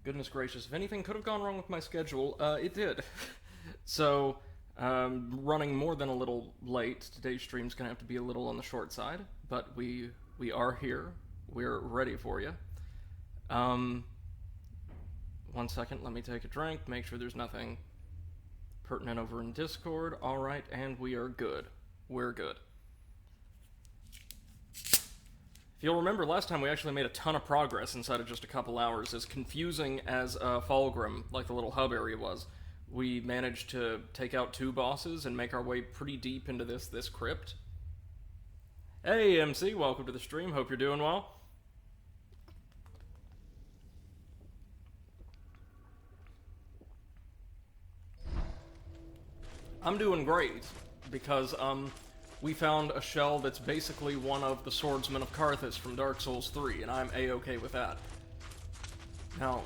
Goodness gracious, if anything could have gone wrong with my schedule, it did. So, running more than a little late. Today's stream's gonna have to be a little on the short side, but we are here. We're ready for you. 1 second, let me take a drink, make sure there's nothing pertinent over in Discord. Alright, and we are good. We're good. If you'll remember, last time we actually made a ton of progress inside of just a couple hours. As confusing as Fulgrim, like the little hub area was, we managed to take out 2 bosses and make our way pretty deep into this crypt. Hey MC, welcome to the stream, hope you're doing well. I'm doing great, because, we found a shell that's basically one of the Swordsmen of Karthus from Dark Souls 3, and I'm A-okay with that. Now,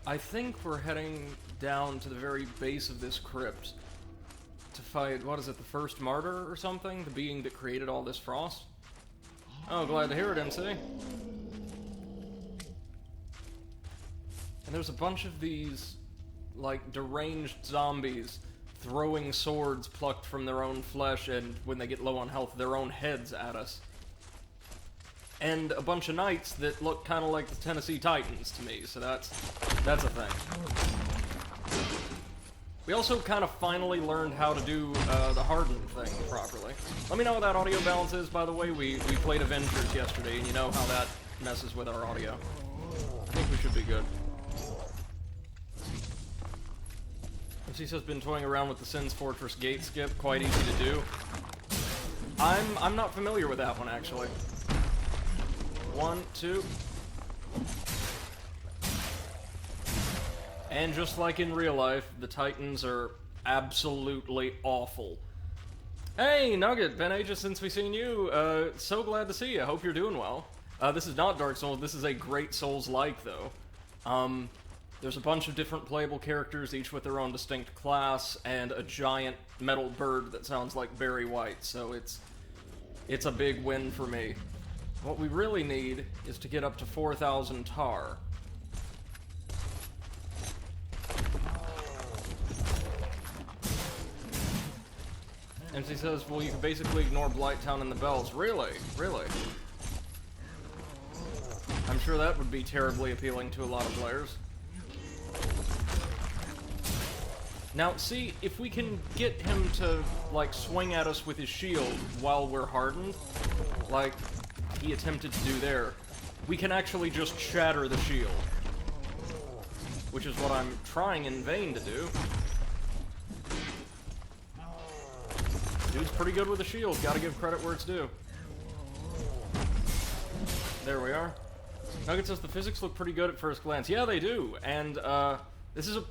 I think we're heading down to the very base of this crypt to fight, what is it, the first martyr or something? The being that created all this frost? Oh, glad to hear it, MC. And there's a bunch of these, like, deranged zombies throwing swords plucked from their own flesh, and when they get low on health, their own heads at us. And a bunch of knights that look kind of like the Tennessee Titans to me, so that's a thing. We also kind of finally learned how to do the hardened thing properly. Let me know what that audio balance is, by the way. We played Avengers yesterday, and you know how that messes with our audio. I think we should be good. MC has been toying around with the Sin's Fortress gate skip, quite easy to do. I'm not familiar with that one, actually. 1, 2. And just like in real life, the Titans are absolutely awful. Hey, Nugget, been ages since we seen you. So glad to see you. Hope you're doing well. This is not Dark Souls, this is a great Souls-like, though. There's a bunch of different playable characters, each with their own distinct class, and a giant metal bird that sounds like Barry White, so it's a big win for me. What we really need is to get up to 4,000 tar. MC says, well, you can basically ignore Blighttown and the bells. Really? Really? I'm sure that would be terribly appealing to a lot of players. Now, see, if we can get him to, like, swing at us with his shield while we're hardened, like he attempted to do there, we can actually just shatter the shield. Which is what I'm trying in vain to do. Dude's pretty good with a shield, gotta give credit where it's due. There we are. Nugget says the physics look pretty good at first glance. Yeah, they do, and, this is a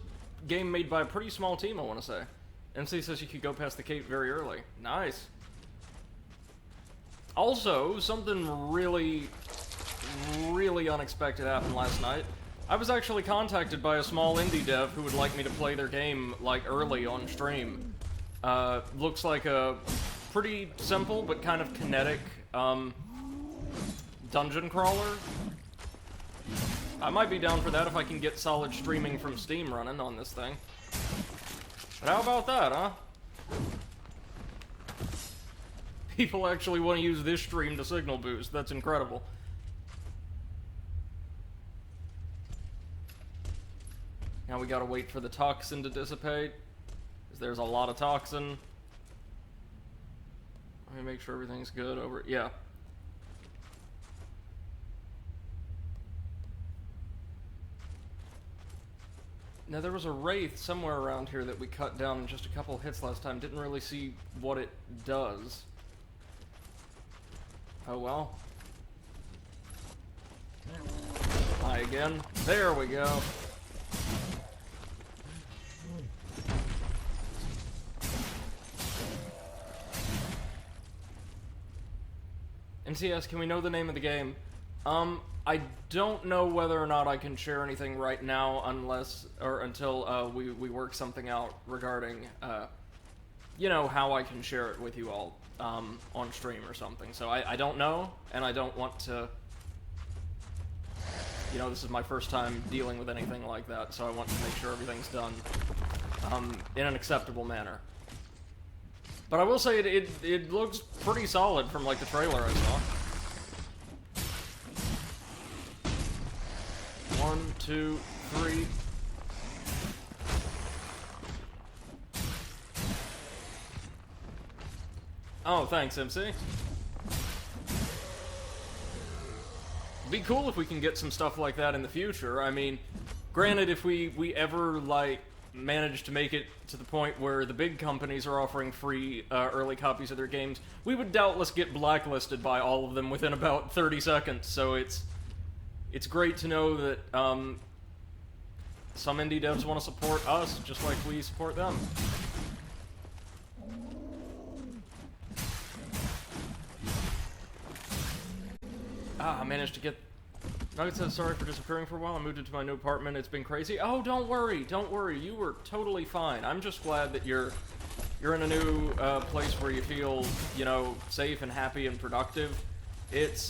game made by a pretty small team, I want to say. MC says you could go past the cape very early. Nice. Also, something really, really unexpected happened last night. I was actually contacted by a small indie dev who would like me to play their game, like, early on stream. Looks like a pretty simple but kind of kinetic, dungeon crawler. I might be down for that if I can get solid streaming from Steam running on this thing. But how about that, huh? People actually want to use this stream to signal boost. That's incredible. Now we gotta wait for the toxin to dissipate, because there's a lot of toxin. Let me make sure everything's good over... Yeah. Now, there was a wraith somewhere around here that we cut down in just a couple hits last time. Didn't really see what it does. Oh well. Hi again. There we go. MCS, can we know the name of the game? I don't know whether or not I can share anything right now until we work something out regarding, you know, how I can share it with you all on stream or something. So I don't know, and I don't want to, you know, this is my first time dealing with anything like that, so I want to make sure everything's done in an acceptable manner. But I will say it looks pretty solid from, like, the trailer I saw. 1, 2, 3... Oh, thanks, MC. It'd be cool if we can get some stuff like that in the future. I mean, granted, if we ever, like, manage to make it to the point where the big companies are offering free early copies of their games, we would doubtless get blacklisted by all of them within about 30 seconds, so it's great to know that some indie devs want to support us just like we support them. I managed to get... Nugget says, sorry for disappearing for a while. I moved into my new apartment. It's been crazy. Oh, don't worry. Don't worry. You were totally fine. I'm just glad that you're in a new place where you feel, you know, safe and happy and productive.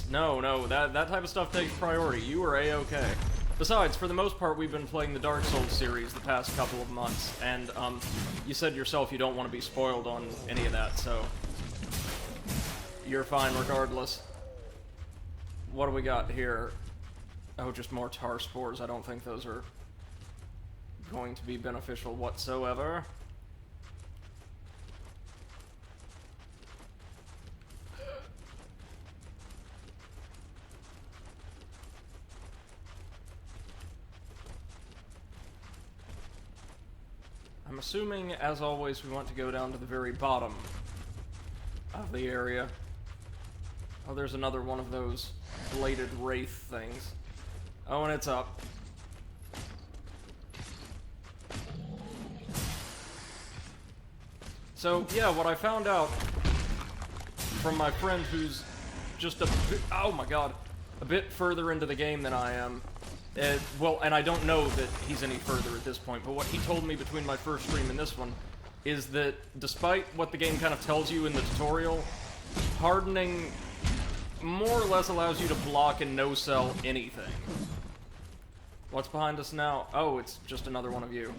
No, that type of stuff takes priority. You were A-okay. Besides, for the most part, we've been playing the Dark Souls series the past couple of months, and you said yourself you don't want to be spoiled on any of that, so you're fine regardless. What do we got here? Oh, just more tar spores. I don't think those are going to be beneficial whatsoever. I'm assuming, as always, we want to go down to the very bottom of the area. Oh, there's another one of those bladed wraith things. Oh, and it's up. So, yeah, what I found out from my friend who's just a bit, oh my god, a bit further into the game than I am. Well, and I don't know that he's any further at this point, but what he told me between my first stream and this one is that despite what the game kind of tells you in the tutorial, hardening more or less allows you to block and no-sell anything. What's behind us now? Oh, it's just another one of you.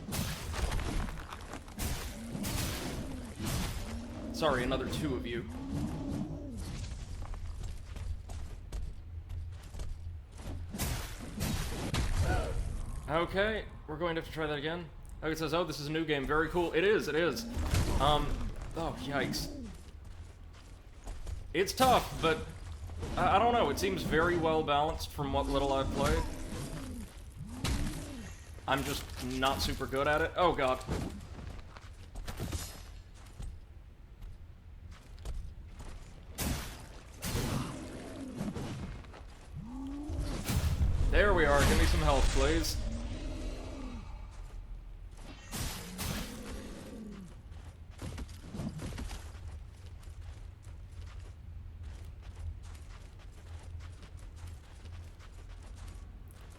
Sorry, another two of you. Okay, we're going to have to try that again. Oh, it says, oh, this is a new game. Very cool. It is, it is. Oh, yikes. It's tough, but I don't know. It seems very well balanced from what little I've played. I'm just not super good at it. Oh, God. There we are. Give me some health, please.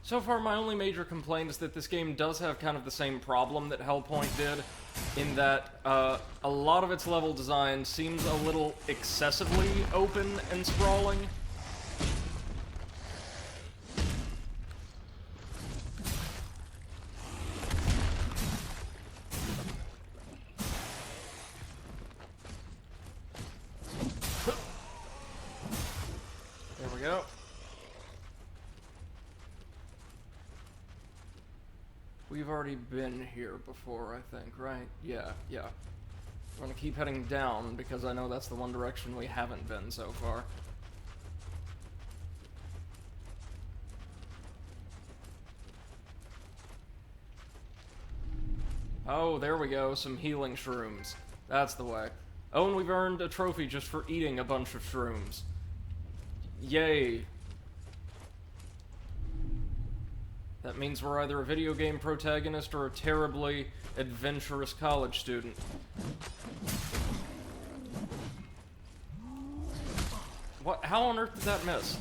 So far, my only major complaint is that this game does have kind of the same problem that Hellpoint did, in that a lot of its level design seems a little excessively open and sprawling. There we go. We've already been here before, I think, right? Yeah. I'm gonna keep heading down, because I know that's the one direction we haven't been so far. Oh, there we go, some healing shrooms. That's the way. Oh, and we've earned a trophy just for eating a bunch of shrooms. Yay. That means we're either a video game protagonist or a terribly adventurous college student. What? How on earth did that miss?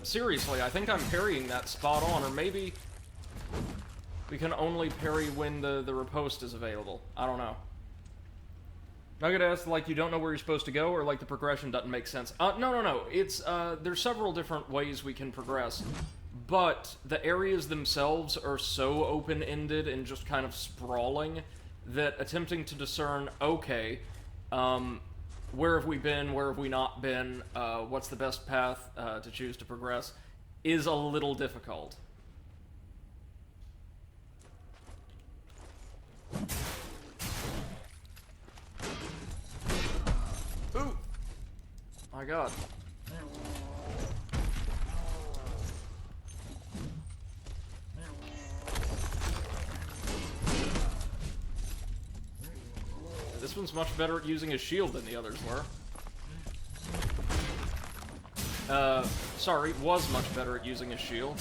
Seriously, I think I'm parrying that spot on, or maybe we can only parry when the riposte is available. I don't know. Nugget asks, like, you don't know where you're supposed to go, or, like, the progression doesn't make sense. No. It's, there's several different ways we can progress, but the areas themselves are so open-ended and just kind of sprawling that attempting to discern, okay, where have we been, where have we not been, what's the best path to choose to progress, is a little difficult. Ooh! My god. This one's much better at using his shield than the others were. Sorry, was much better at using his shield.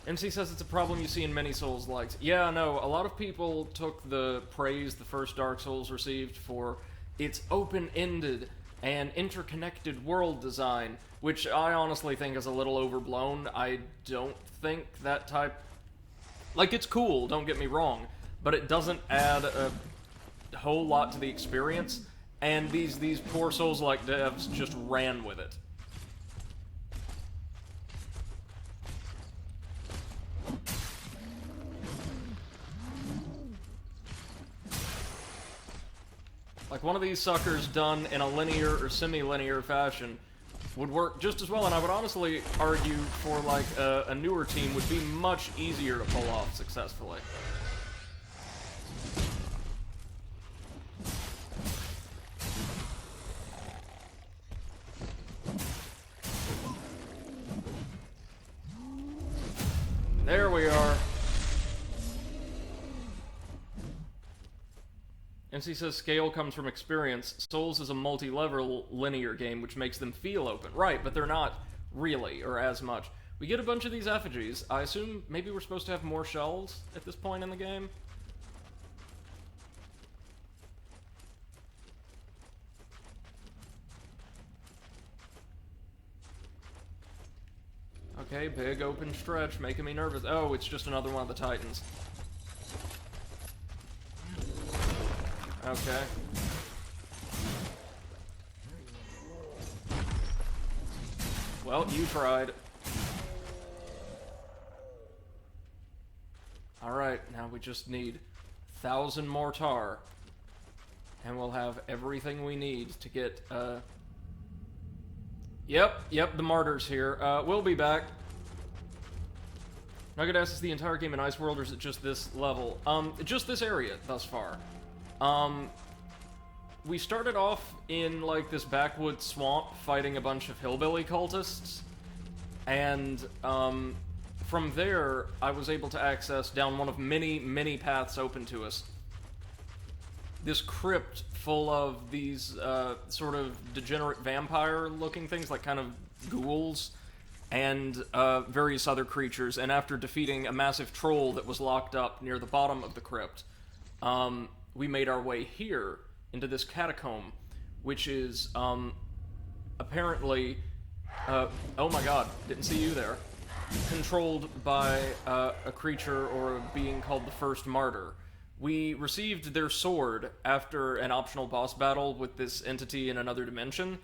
MC says it's a problem you see in many Souls-likes. Yeah, no, a lot of people took the praise the first Dark Souls received for its open-ended and interconnected world design, which I honestly think is a little overblown. I don't think that type... Like, it's cool, don't get me wrong, but it doesn't add a whole lot to the experience, and these poor Souls-like devs just ran with it. Like, one of these suckers done in a linear or semi-linear fashion would work just as well, and I would honestly argue for, like, a newer team would be much easier to pull off successfully. There we are. MC says scale comes from experience. Souls is a multi-level linear game, which makes them feel open. Right, but they're not really, or as much. We get a bunch of these effigies. I assume maybe we're supposed to have more shells at this point in the game? Okay, big open stretch, making me nervous. Oh, it's just another one of the Titans. Okay. Well, you tried. Alright, now we just need 1,000 more tar. And we'll have everything we need to get, Yep, the martyr's here. We'll be back. Nugget asks, is the entire game in Ice World, or is it just this level? Just this area, thus far. We started off in, like, this backwoods swamp fighting a bunch of hillbilly cultists, and, from there, I was able to access down one of many paths open to us. This crypt full of these, sort of degenerate vampire-looking things, like kind of ghouls, and, various other creatures, and after defeating a massive troll that was locked up near the bottom of the crypt, we made our way here, into this catacomb, which is, apparently, oh my god, didn't see you there, controlled by, a creature or a being called the First Martyr. We received their sword after an optional boss battle with this entity in another dimension,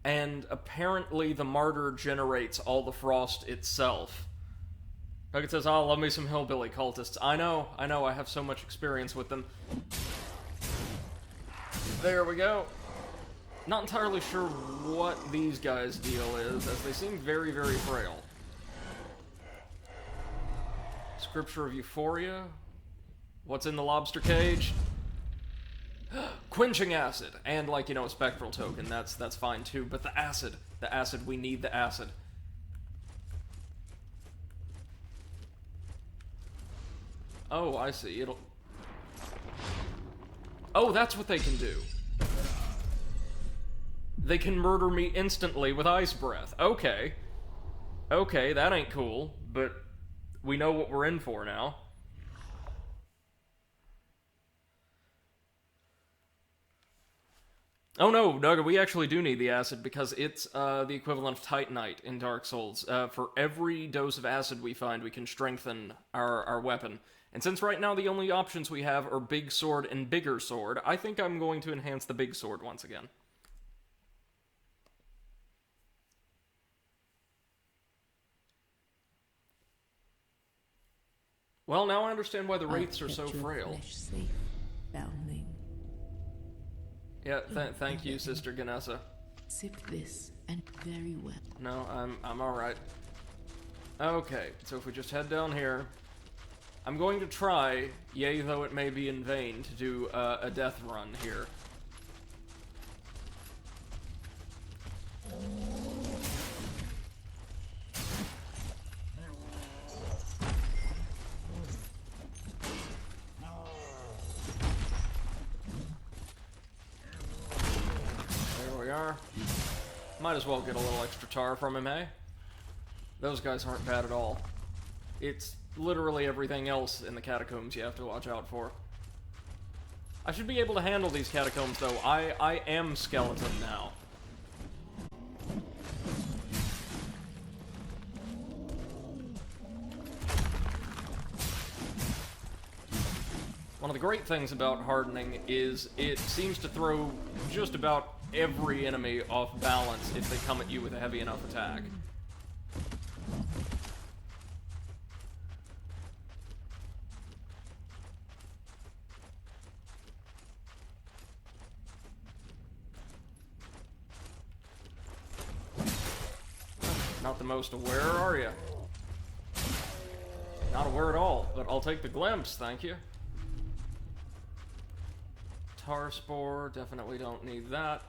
and apparently the Martyr generates all the frost itself. Nugget says, oh, love me some hillbilly cultists. I know, I have so much experience with them. There we go. Not entirely sure what these guys' deal is, as they seem very frail. Scripture of Euphoria. What's in the lobster cage? Quenching acid. And, like, you know, a spectral token. That's fine, too. But the acid. We need the acid. Oh, I see. It'll... Oh, that's what they can do. They can murder me instantly with ice breath. Okay. Okay, that ain't cool, but we know what we're in for now. Oh no, Nugget, we actually do need the acid because it's the equivalent of Titanite in Dark Souls. For every dose of acid we find, we can strengthen our weapon. And since right now the only options we have are big sword and bigger sword, I think I'm going to enhance the big sword once again. Well, now I understand why the wraiths are so frail. Safe, foundling. Yeah, thank you, Sister Ganessa. Sip this, and very well. No, I'm alright. Okay, so if we just head down here, I'm going to try, yea though it may be in vain, to do a death run here. Might as well get a little extra tar from him, eh? Those guys aren't bad at all. It's literally everything else in the catacombs you have to watch out for. I should be able to handle these catacombs, though. I am skeleton now. One of the great things about hardening is it seems to throw just about every enemy off balance if they come at you with a heavy enough attack. Not the most aware, are you? Not aware at all, but I'll take the glimpse, thank you. Tar spore, definitely don't need that.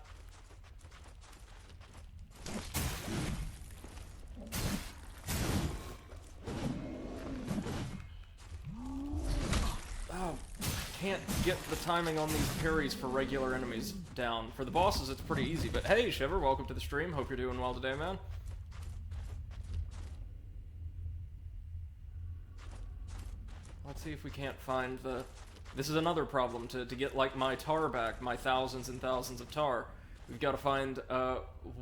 Oh, can't get the timing on these parries for regular enemies down. For the bosses, it's pretty easy, but hey, Shiver, welcome to the stream. Hope you're doing well today, man. Let's see if we can't find the... This is another problem, to get, like, my tar back, my thousands and thousands of tar. We've got to find,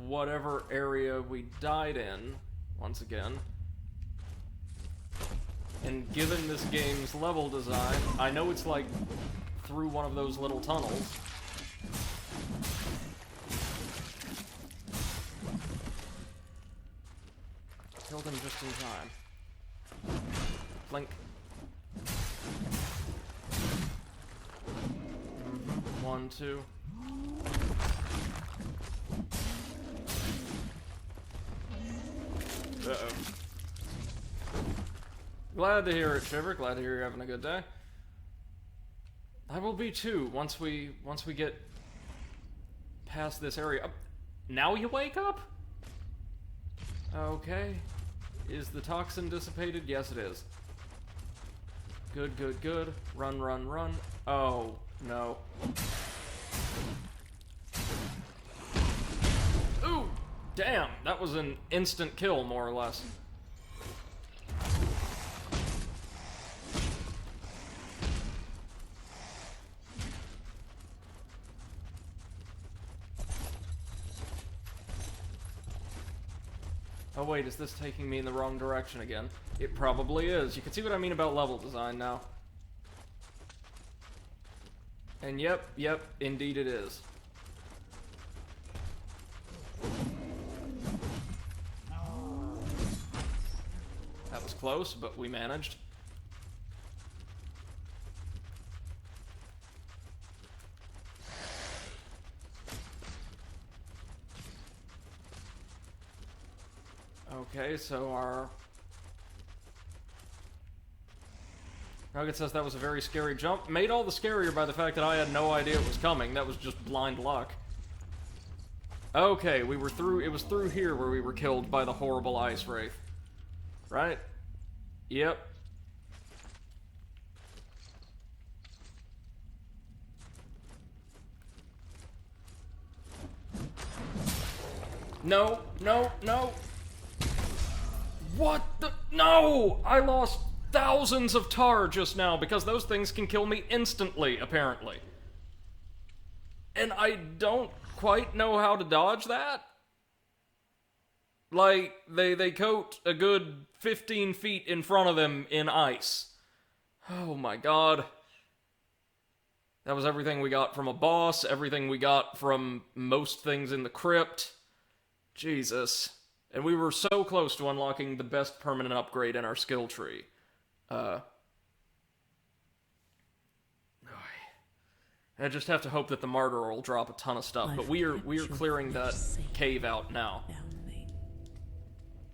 whatever area we died in, once again. And given this game's level design, I know it's, like, through one of those little tunnels. Killed him just in time. Blink. One, two. Uh-oh. Glad to hear it, Shiver. Glad to hear you're having a good day. I will be too, once we get past this area. Now you wake up? Okay. Is the toxin dissipated? Yes, it is. Good, good, good. Run, run, run. Oh, no. Ooh! Damn, that was an instant kill, more or less. Oh wait, is this taking me in the wrong direction again? It probably is. You can see what I mean about level design now. And yep, indeed it is. That was close, but we managed. Okay, so our... Nugget says that was a very scary jump. Made all the scarier by the fact that I had no idea it was coming. That was just blind luck. Okay, we were through... It was through here where we were killed by the horrible ice wraith. Right? Yep. No, no, no. What the... No! I lost thousands of tar just now because those things can kill me instantly, apparently. And I don't quite know how to dodge that. Like, they coat a good 15 feet in front of them in ice. Oh my god. That was everything we got from a boss, everything we got from most things in the crypt. Jesus. And we were so close to unlocking the best permanent upgrade in our skill tree. I just have to hope that the martyr will drop a ton of stuff, but we are clearing that cave out now. Foundling.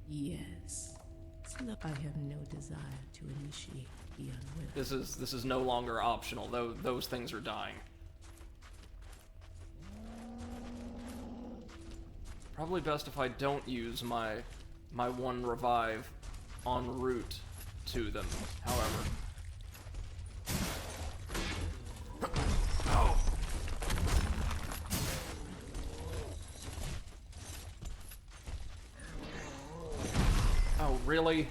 Yes. Look, I have no desire to initiate the unwilling. This is no longer optional, though those things are dying. Probably best if I don't use my one revive en route to them, however. Oh. Oh, really?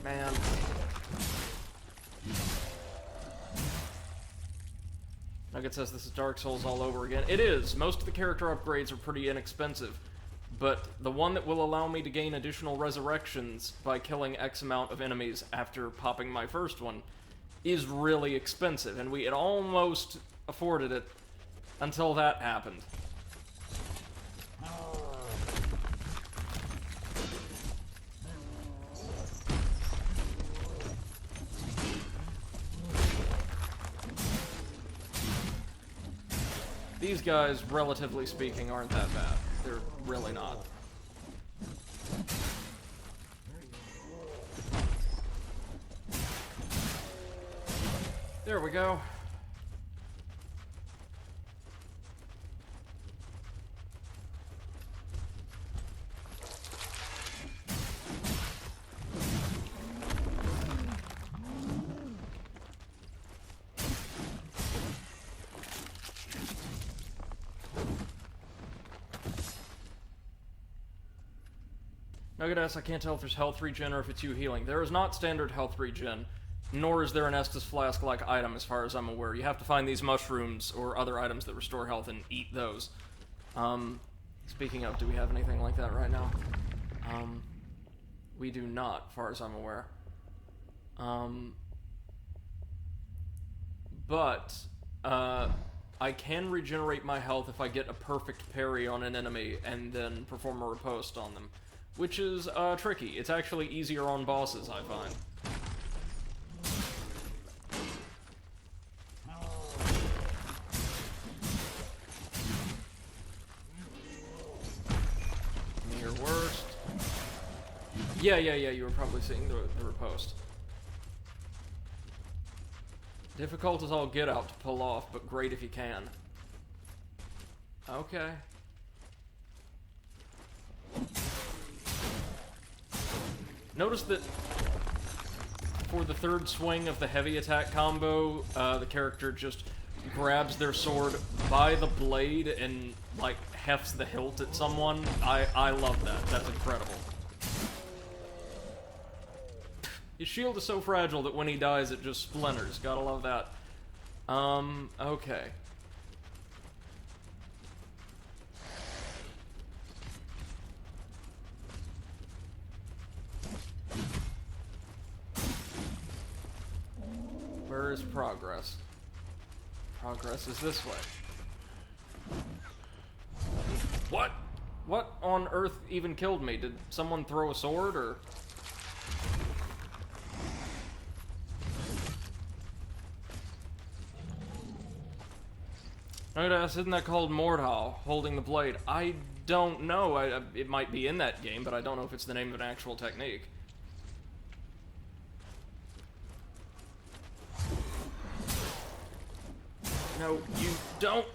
Man. Nugget says this is Dark Souls all over again. It is. Most of the character upgrades are pretty inexpensive, but the one that will allow me to gain additional resurrections by killing X amount of enemies after popping my first one is really expensive, and we had almost afforded it until that happened. These guys, relatively speaking, aren't that bad. They're really not. There we go. Nugget asks, I can't tell if there's health regen or if it's you healing. There is not standard health regen, nor is there an Estus Flask-like item as far as I'm aware. You have to find these mushrooms or other items that restore health and eat those. Speaking of, do we have anything like that right now? We do not, as far as I'm aware. But I can regenerate my health if I get a perfect parry on an enemy and then perform a riposte on them. Which is, tricky. It's actually easier on bosses, I find. Your worst. Yeah, you were probably seeing the riposte. Difficult as all get out to pull off, but great if you can. Okay. Notice that for the third swing of the heavy attack combo, the character just grabs their sword by the blade and, like, hefts the hilt at someone. I love that. That's incredible. His shield is so fragile that when he dies it just splinters. Gotta love that. Okay. Where is progress? Progress is this way. What? What on earth even killed me? Did someone throw a sword, or...? Isn't that called Mordhau, holding the blade? I don't know. It might be in that game, but I don't know if it's the name of an actual technique. No, you don't.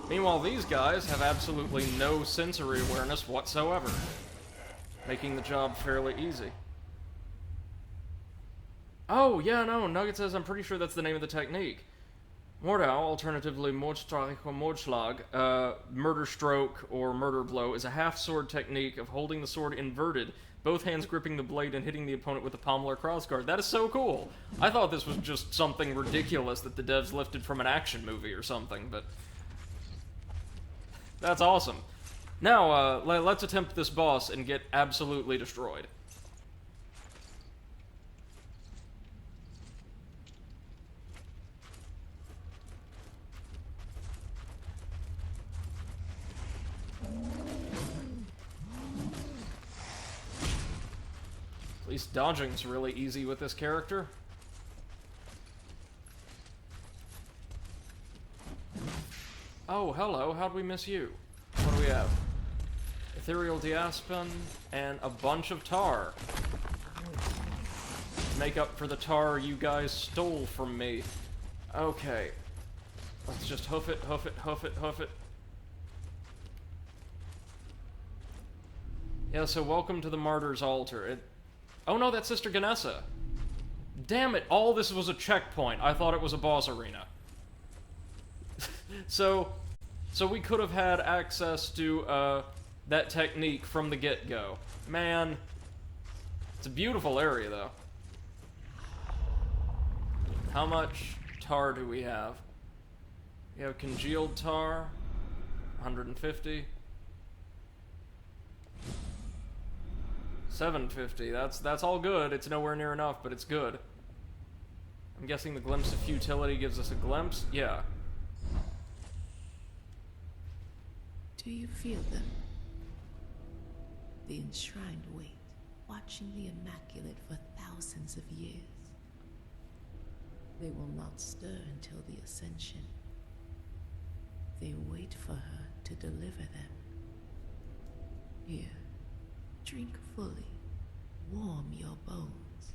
Meanwhile, these guys have absolutely no sensory awareness whatsoever, making the job fairly easy. Oh, yeah, no, Nugget says I'm pretty sure that's the name of the technique. Mordau, alternatively Mordstreich or Mordschlag, murder stroke or murder blow, is a half-sword technique of holding the sword inverted, both hands gripping the blade and hitting the opponent with a pommel or crossguard. That is so cool! I thought this was just something ridiculous that the devs lifted from an action movie or something, but... that's awesome. Now, let's attempt this boss and get absolutely destroyed. At least dodging's really easy with this character. Oh, hello, how'd we miss you? What do we have? Ethereal Diaspin and a bunch of tar. Make up for the tar you guys stole from me. Okay. Let's just hoof it, hoof it, hoof it, hoof it. Yeah, so welcome to the Martyr's Altar. Oh no, that's Sister Ganessa. Damn it, all this was a checkpoint. I thought it was a boss arena. So we could have had access to, that technique from the get-go. Man, it's a beautiful area, though. How much tar do we have? We have congealed tar, 150. 750, that's all good. It's nowhere near enough, but it's good. I'm guessing the glimpse of futility gives us a glimpse? Yeah. Do you feel them? The enshrined wait, watching the Immaculate for thousands of years. They will not stir until the Ascension. They wait for her to deliver them. Here, drink fully, warm your bones.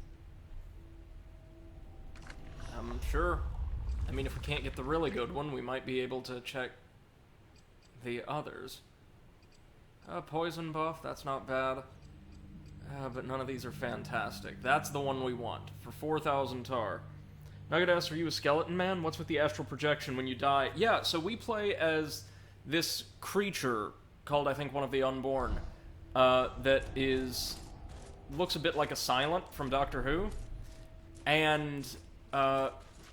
I'm sure. I mean, if we can't get the really good one, we might be able to check the others. Poison buff, that's not bad. But none of these are fantastic. That's the one we want, for 4,000 tar. Nugget asks, are you a skeleton man? What's with the astral projection when you die? Yeah, so we play as this creature called, I think, one of the Unborn, that looks a bit like a Silent from Doctor Who. And,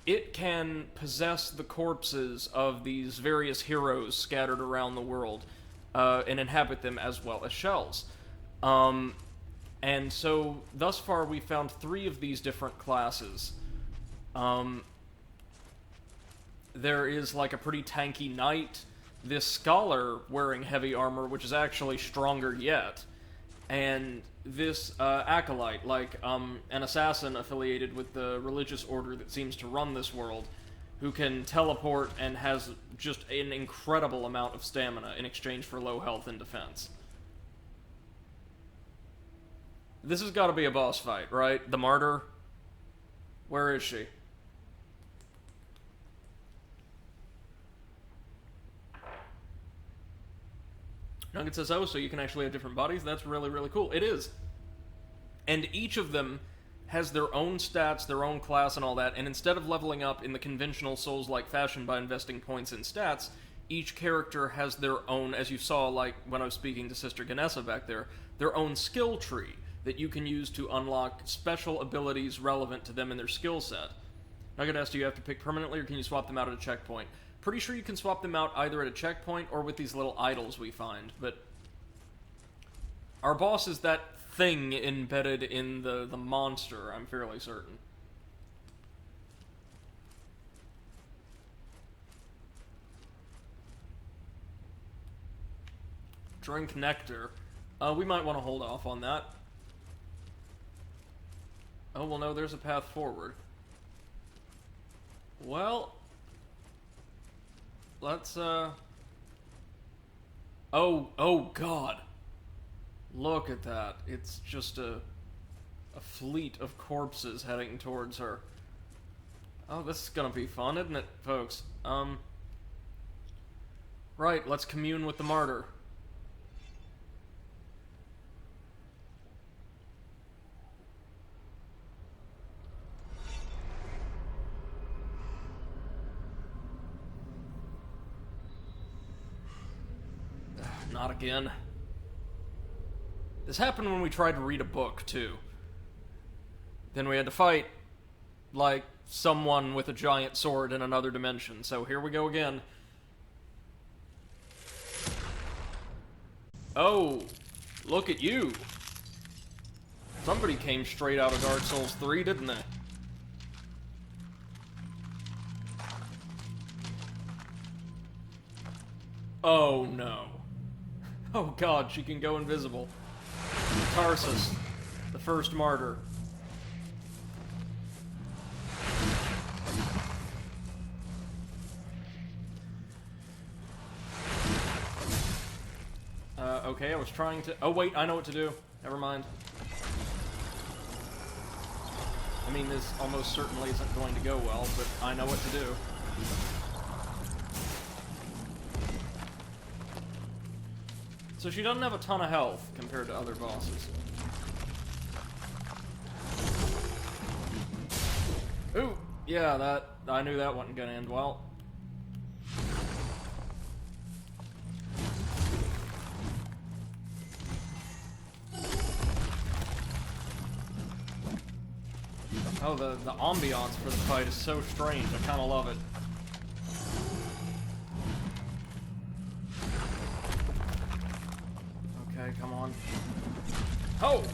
it can possess the corpses of these various heroes scattered around the world, and inhabit them as well as shells. And so, thus far, we found 3 of these different classes. There is, like, a pretty tanky knight, this scholar wearing heavy armor, which is actually stronger yet, and this, acolyte, like, an assassin affiliated with the religious order that seems to run this world, who can teleport and has just an incredible amount of stamina in exchange for low health and defense. This has got to be a boss fight, right? The Martyr? Where is she? Nugget says, oh, so you can actually have different bodies? That's really, really cool. It is. And each of them has their own stats, their own class, and all that, and instead of leveling up in the conventional Souls-like fashion by investing points in stats, each character has their own, as you saw, like, when I was speaking to Sister Ganessa back there, their own skill tree that you can use to unlock special abilities relevant to them and their skill set. Nugget asked, do you have to pick permanently, or can you swap them out at a checkpoint? Pretty sure you can swap them out either at a checkpoint or with these little idols we find, but our boss is that thing embedded in the monster, I'm fairly certain. Drink nectar. We might want to hold off on that. Oh, well, no, there's a path forward. Well, let's, Oh, God. Look at that. It's just a fleet of corpses heading towards her. Oh, this is gonna be fun, isn't it, folks? Right, let's commune with the Martyr. not again. This happened when we tried to read a book, too. Then we had to fight, like, someone with a giant sword in another dimension, so here we go again. Oh, look at you. Somebody came straight out of Dark Souls 3, didn't they? Oh no. Oh god, she can go invisible. Tarsus, the first martyr. Okay, I was trying to... Oh wait, I know what to do. Never mind. I mean, this almost certainly isn't going to go well, but I know what to do. So she doesn't have a ton of health compared to other bosses. Ooh, yeah, I knew that wasn't gonna end well. Oh, the ambiance for the fight is so strange. I kind of love it. Okay, come on. Oh!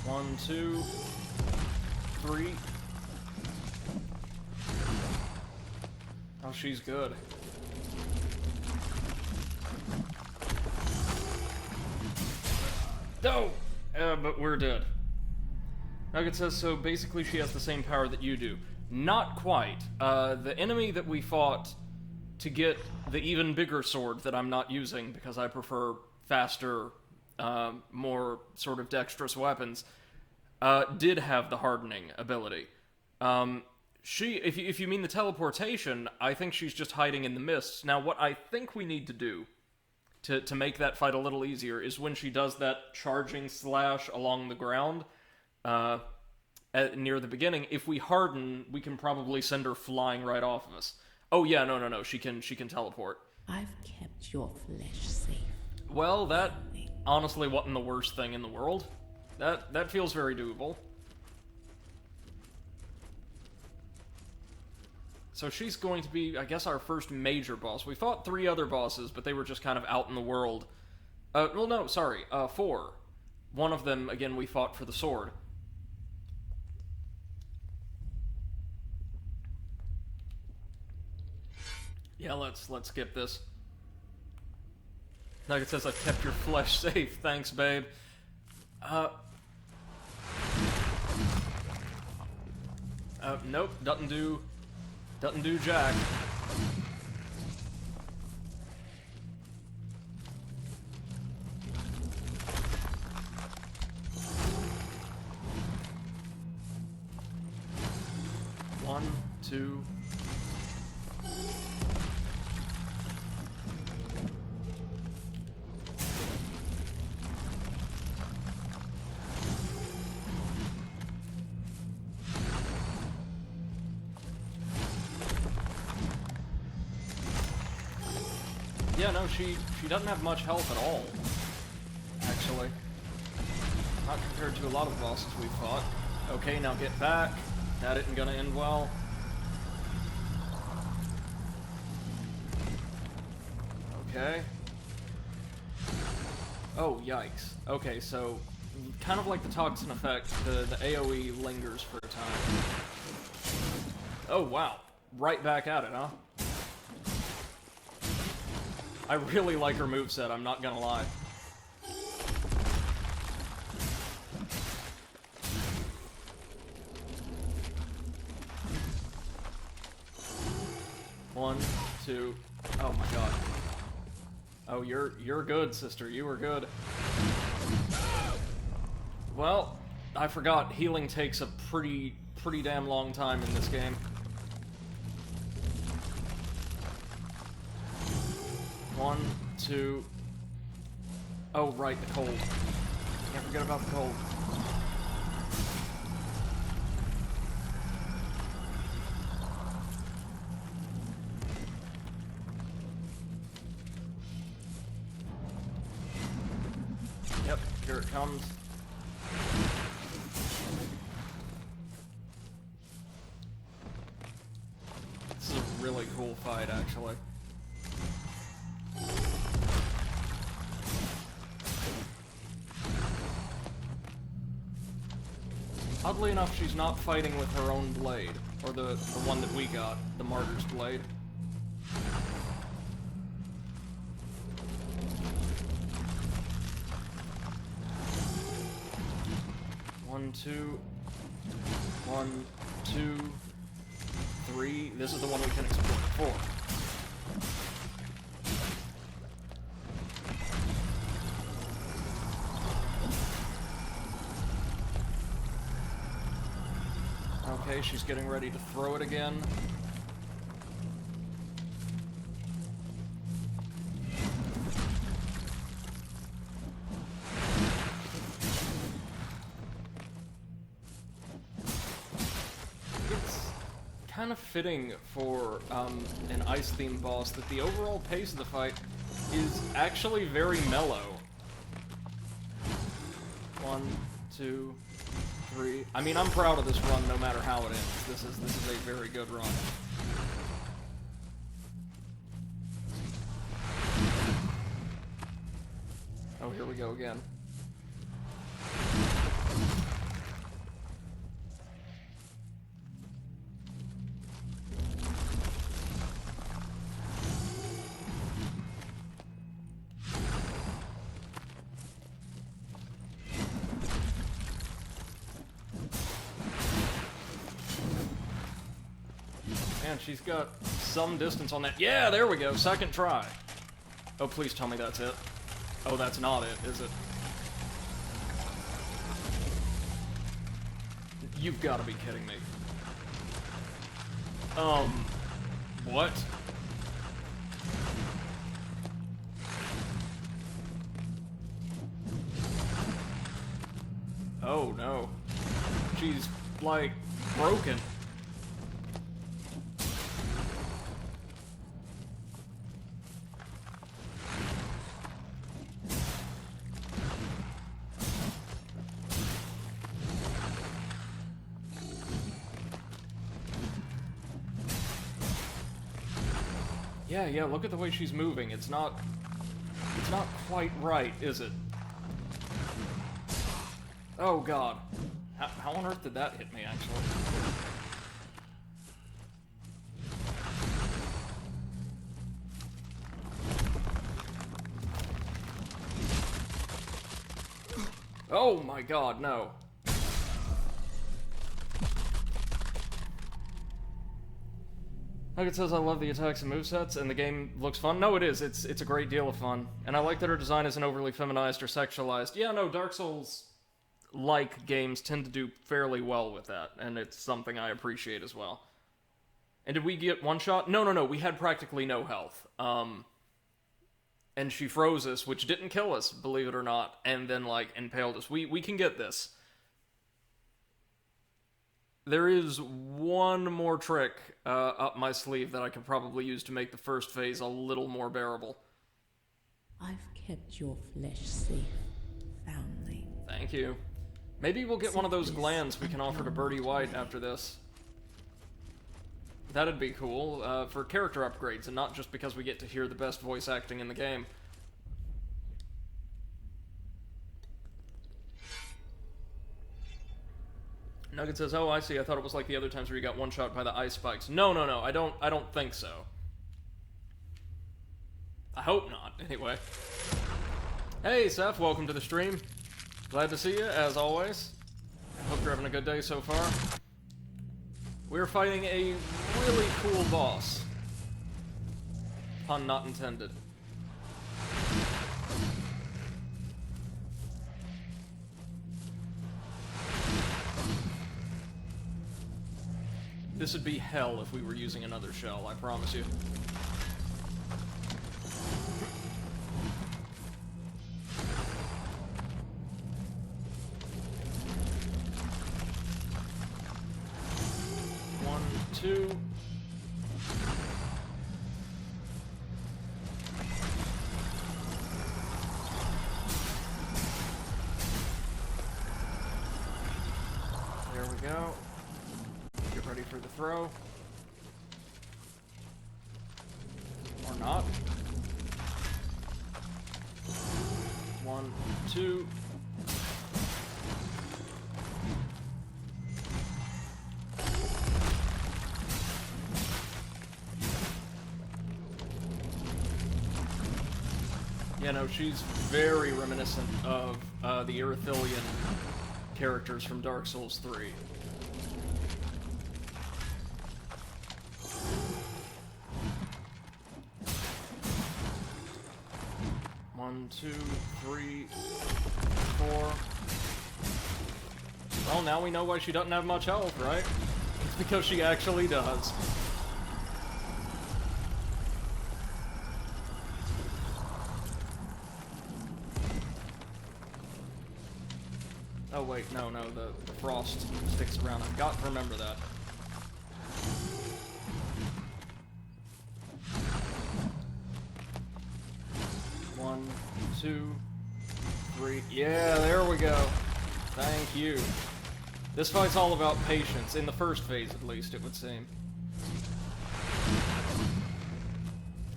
One, two, three. Oh, she's good. No! But we're dead. Nugget says, so basically she has the same power that you do. Not quite. The enemy that we fought to get the even bigger sword that I'm not using because I prefer faster, more sort of dexterous weapons, did have the hardening ability. If you mean the teleportation, I think she's just hiding in the mists. Now, what I think we need to do to make that fight a little easier is when she does that charging slash along the ground, near the beginning, if we harden, we can probably send her flying right off of us. Oh yeah, no, she can teleport. I've kept your flesh safe. Well, that honestly wasn't the worst thing in the world. That feels very doable. So she's going to be, I guess, our first major boss. We fought 3 other bosses, but they were just kind of out in the world. Well, no, sorry, 4. One of them, again, we fought for the sword. Yeah, let's skip this. Nugget says, I've kept your flesh safe. Thanks, babe. Nope, doesn't do jack. One, two. Yeah, no, she doesn't have much health at all, actually. Not compared to a lot of bosses we've fought. Okay, now get back. That isn't gonna end well. Okay. Oh, yikes. Okay, so, kind of like the toxin effect, the AoE lingers for a time. Oh, wow. Right back at it, huh? I really like her moveset, I'm not gonna lie. One, two. Oh my god. Oh, you're good, sister. You were good. Well, I forgot. Healing takes a pretty damn long time in this game. One, two. Oh, right, the cold. Can't forget about the cold. Here it comes. This is a really cool fight, actually. Oddly enough, she's not fighting with her own blade, or the one that we got, the Martyr's Blade. One, two, 1, 2, 3. This is the one we can explore. 4. Okay, she's getting ready to throw it again. It's kind of fitting for an ice-themed boss that the overall pace of the fight is actually very mellow. 1, 2, 3. I mean, I'm proud of this run no matter how it ends. This is a very good run. Oh, here we go again. Man, she's got some distance on that. Yeah, there we go. Second try. Oh, please tell me that's it. Oh, that's not it, is it? You've got to be kidding me. What? Oh, no. She's, like, broken. Yeah, look at the way she's moving. It's not quite right, is it? Oh, God. How on earth did that hit me, actually? Oh, my God, no. Like it says, I love the attacks and movesets, and the game looks fun. No, it is. It's a great deal of fun. And I like that her design isn't overly feminized or sexualized. Yeah, no, Dark Souls-like games tend to do fairly well with that, and it's something I appreciate as well. And did we get one shot? No, we had practically no health. And she froze us, which didn't kill us, believe it or not, and then, like, impaled us. We can get this. There is one more trick up my sleeve that I could probably use to make the first phase a little more bearable. I've kept your flesh safe, foundling. Thank you. Maybe we'll get one of those glands we can offer to Birdie White after this. That'd be cool, for character upgrades, and not just because we get to hear the best voice acting in the game. Nugget says, oh, I see, I thought it was like the other times where you got one shot by the ice spikes. No, I don't think so. I hope not, anyway. Hey, Seth, welcome to the stream. Glad to see you, as always. Hope you're having a good day so far. We're fighting a really cool boss. Pun not intended. This would be hell if we were using another shell, I promise you. One, two. go. Get ready for the throw. Or not. 1, 2. Yeah, no, she's very reminiscent of the Erythilian characters from Dark Souls 3. One, 2, 3, 4. Well, now we know why she doesn't have much health, right? It's because she actually does. Oh wait, no, the frost sticks around. I've got to remember that. One, 2, 3. Yeah, there we go. Thank you. This fight's all about patience, in the first phase at least, it would seem.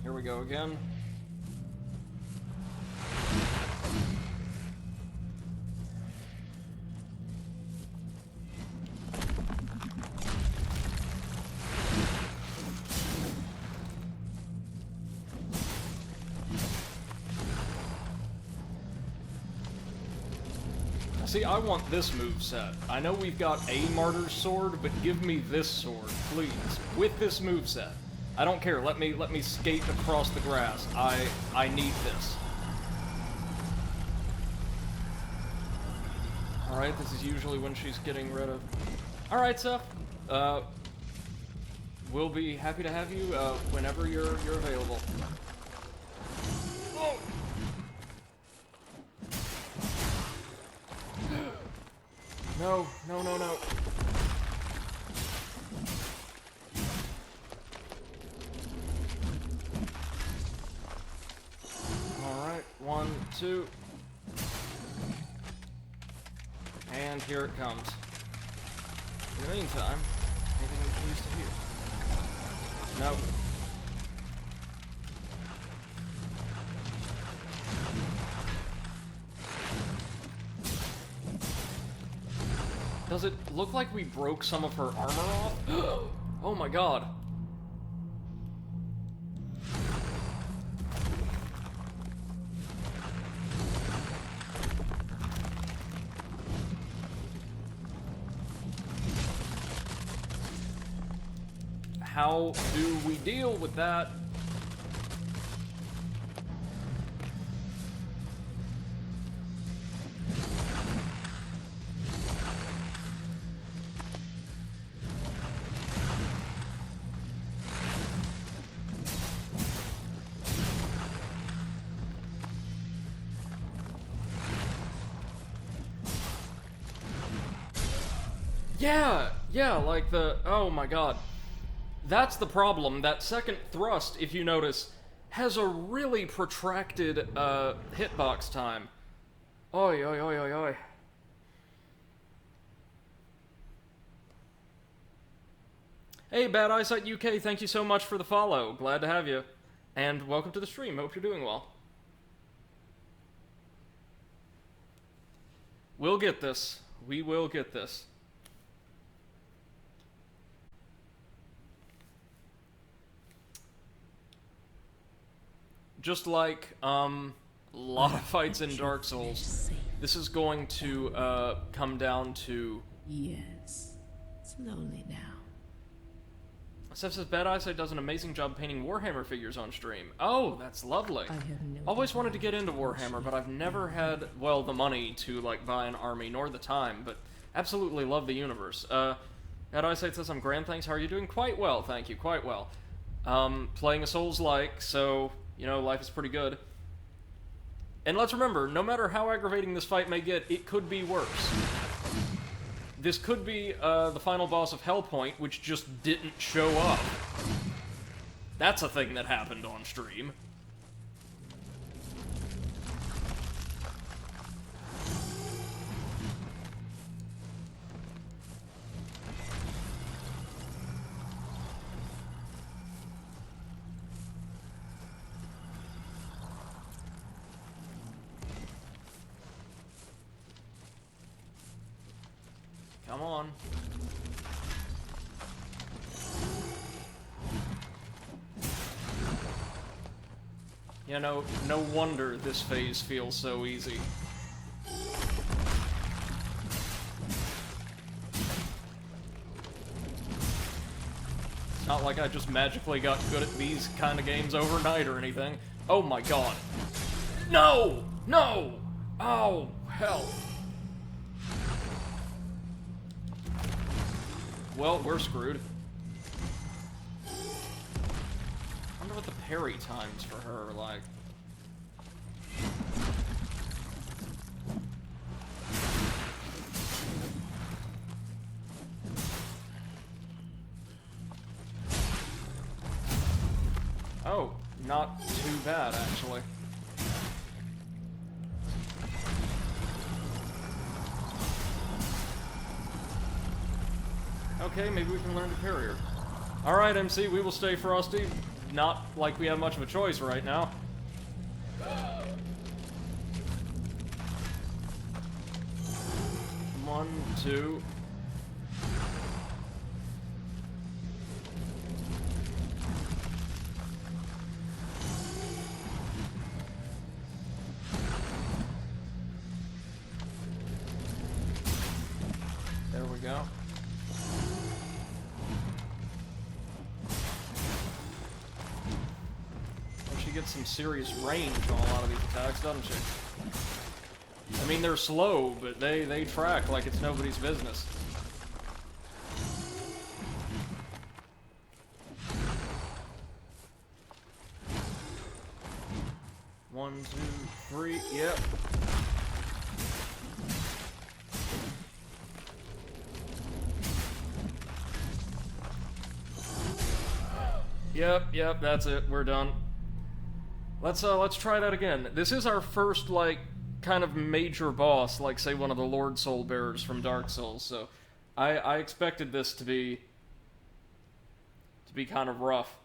Here we go again. See, I want this moveset. I know we've got a Martyr's Sword, but give me this sword, please. With this moveset. I don't care, let me skate across the grass. I need this. Alright, this is usually when she's getting rid of... Alright, Seth. We'll be happy to have you whenever you're available. Oh! No, no, no, no. Alright, 1, 2. And here it comes. In the meantime, anything we can use to heal? Nope. Does it look like we broke some of her armor off? Oh my god. How do we deal with that? Yeah, like the... Oh my god. That's the problem. That second thrust, if you notice, has a really protracted, hitbox time. Oi, oi, oi, oi, oi. Hey, Bad Eyesight UK, thank you so much for the follow. Glad to have you. And welcome to the stream. Hope you're doing well. We'll get this. We will get this. Just like, a lot of fights in Dark Souls, this is going to, come down to... Yes. Slowly now. Seth says, Bad Eyesight does an amazing job painting Warhammer figures on stream. Oh, that's lovely. Always wanted to get into Warhammer, but I've never had, well, the money to, like, buy an army, nor the time, but absolutely love the universe. Bad Eyesight says, I'm grand, thanks. How are you doing? Quite well, thank you, quite well. Playing a Souls-like, so... You know, life is pretty good. And let's remember, no matter how aggravating this fight may get, it could be worse. This could be the final boss of Hellpoint, which just didn't show up. That's a thing that happened on stream. Come on. You know, no wonder this phase feels so easy. It's not like I just magically got good at these kind of games overnight or anything. Oh my god. No! No! Oh, hell. Well, we're screwed. I wonder what the parry times for her are like. Oh, not too bad, actually. Okay, maybe we can learn to parry her. Alright, MC, we will stay frosty. Not like we have much of a choice right now. 1, 2. There we go. She gets some serious range on a lot of these attacks, doesn't she? I mean, they're slow, but they track like it's nobody's business. One, two, three, yep. Yep, that's it, we're done. Let's try that again. This is our first, like, kind of major boss, like, say, one of the Lord Soul Bearers from Dark Souls, so I expected this to be kind of rough.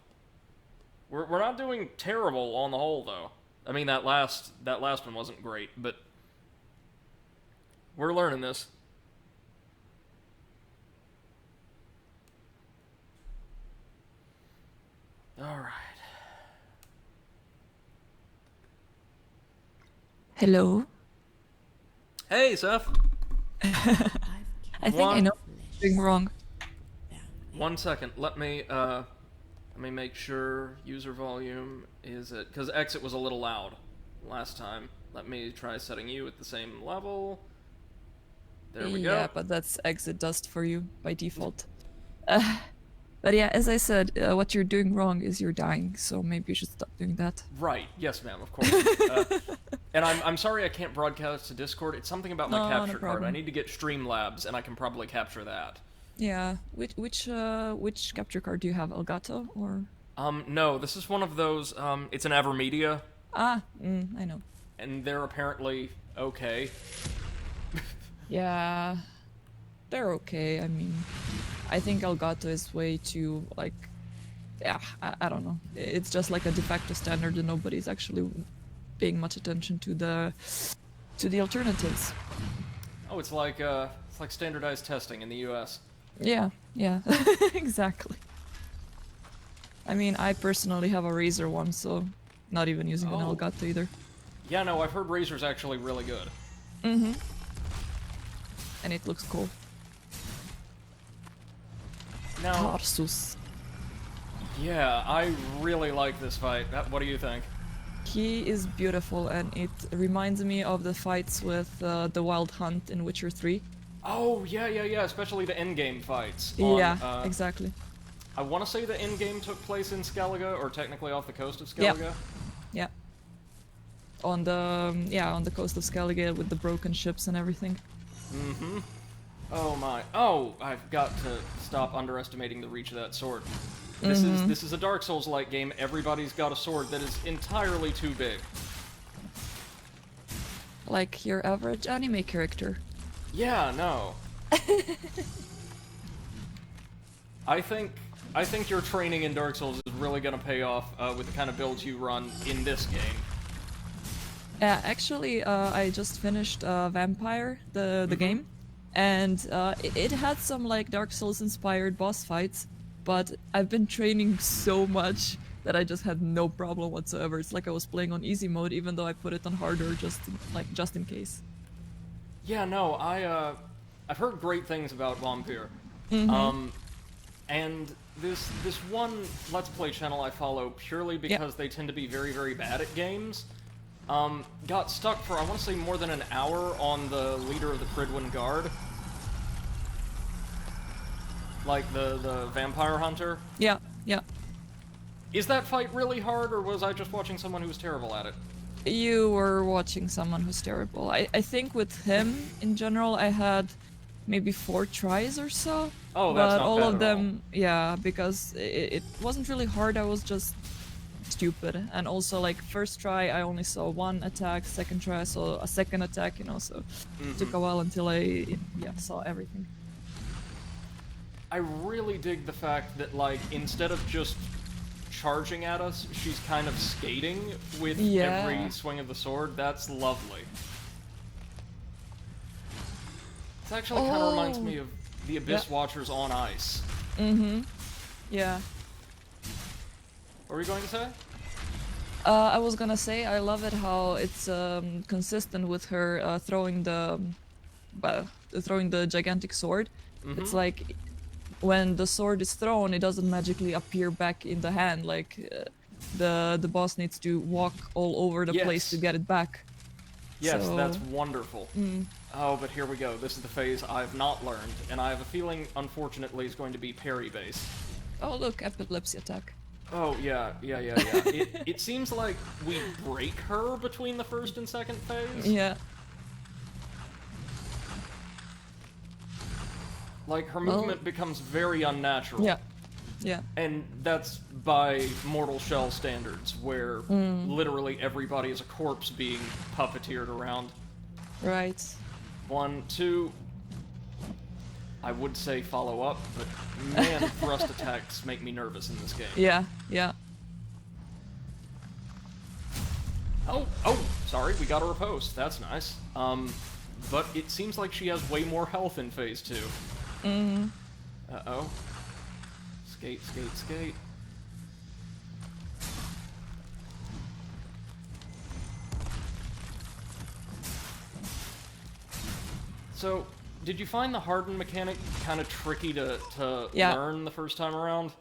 We're not doing terrible on the whole, though. I mean, that last one wasn't great, but we're learning this. Alright. Hello. Hey, Seth. I think I know what I'm doing wrong. 1 second. Let me make sure user volume is it, because exit was a little loud last time. Let me try setting you at the same level. There we go. Yeah, but that's exit dust for you by default. But yeah, as I said, what you're doing wrong is you're dying, so maybe you should stop doing that. Right. Yes, ma'am. Of course. And I'm sorry I can't broadcast to Discord. It's something about my capture card. I need to get Streamlabs, and I can probably capture that. Yeah. Which capture card do you have? Elgato or? No. This is one of those. It's an Avermedia. I know. And they're apparently okay. Yeah, they're okay. I mean, I think Elgato is way too, like, yeah, I don't know. It's just like a de facto standard and nobody's actually paying much attention to the alternatives. Oh, it's like standardized testing in the US. Yeah, exactly. I mean, I personally have a Razer one, so not even using an Elgato either. Yeah, no, I've heard Razer's actually really good. Mm-hmm. And it looks cool. Now, Tarsus. yeah, I really like this fight. What do you think? He is beautiful, and it reminds me of the fights with the Wild Hunt in Witcher 3. Oh, yeah, especially the endgame fights. On, yeah, exactly. I want to say the endgame took place in Skellige, or technically off the coast of Skellige. Yeah. On the coast of Skellige with the broken ships and everything. Mm-hmm. Oh my. Oh, I've got to stop underestimating the reach of that sword. This is a Dark Souls-like game. Everybody's got a sword that is entirely too big. Like your average anime character. Yeah, no. I think your training in Dark Souls is really gonna pay off with the kind of builds you run in this game. Yeah, actually, I just finished Vampire, the game, and it had some like Dark Souls inspired boss fights, but I've been training so much that I just had no problem whatsoever. It's like I was playing on easy mode, even though I put it on harder just in case. Yeah, no, I've heard great things about Vampire. And this one Let's Play channel I follow purely because they tend to be very, very bad at games, got stuck for, I want to say, more than an hour on the leader of the Pridwin Guard. Like the vampire hunter. Yeah, yeah. Is that fight really hard, or was I just watching someone who was terrible at it? You were watching someone who's terrible. I think with him, in general, I had maybe 4 tries or so. Oh, that's but not all bad of at them, yeah, because it wasn't really hard, I was just stupid. And also, like, first try, I only saw 1 attack, second try, I saw a second attack, you know, so it took a while until I, saw everything. I really dig the fact that, like, instead of just charging at us, she's kind of skating with every swing of the sword. That's lovely. This actually kind of reminds me of the Abyss Watchers on Ice. Yeah. What were you going to say? I was gonna say, I love it how it's consistent with her throwing the gigantic sword. It's like, when the sword is thrown, it doesn't magically appear back in the hand. Like the boss needs to walk all over the place to get it back. Yes, so... that's wonderful. Oh, but here we go. This is the phase I've not learned, and I have a feeling, unfortunately, it's going to be parry-based. Oh, look, epilepsy attack. Oh, yeah. It seems like we break her between the first and second phase. Yeah. Like, her movement becomes very unnatural. Yeah. And that's by Mortal Shell standards, where literally everybody is a corpse being puppeteered around. Right. 1, 2... I would say follow up, but man, thrust attacks make me nervous in this game. Yeah. Oh, sorry, we got a riposte. That's nice. But it seems like she has way more health in phase 2. Uh-oh. Skate. So, did you find the harden mechanic kind of tricky to learn the first time around?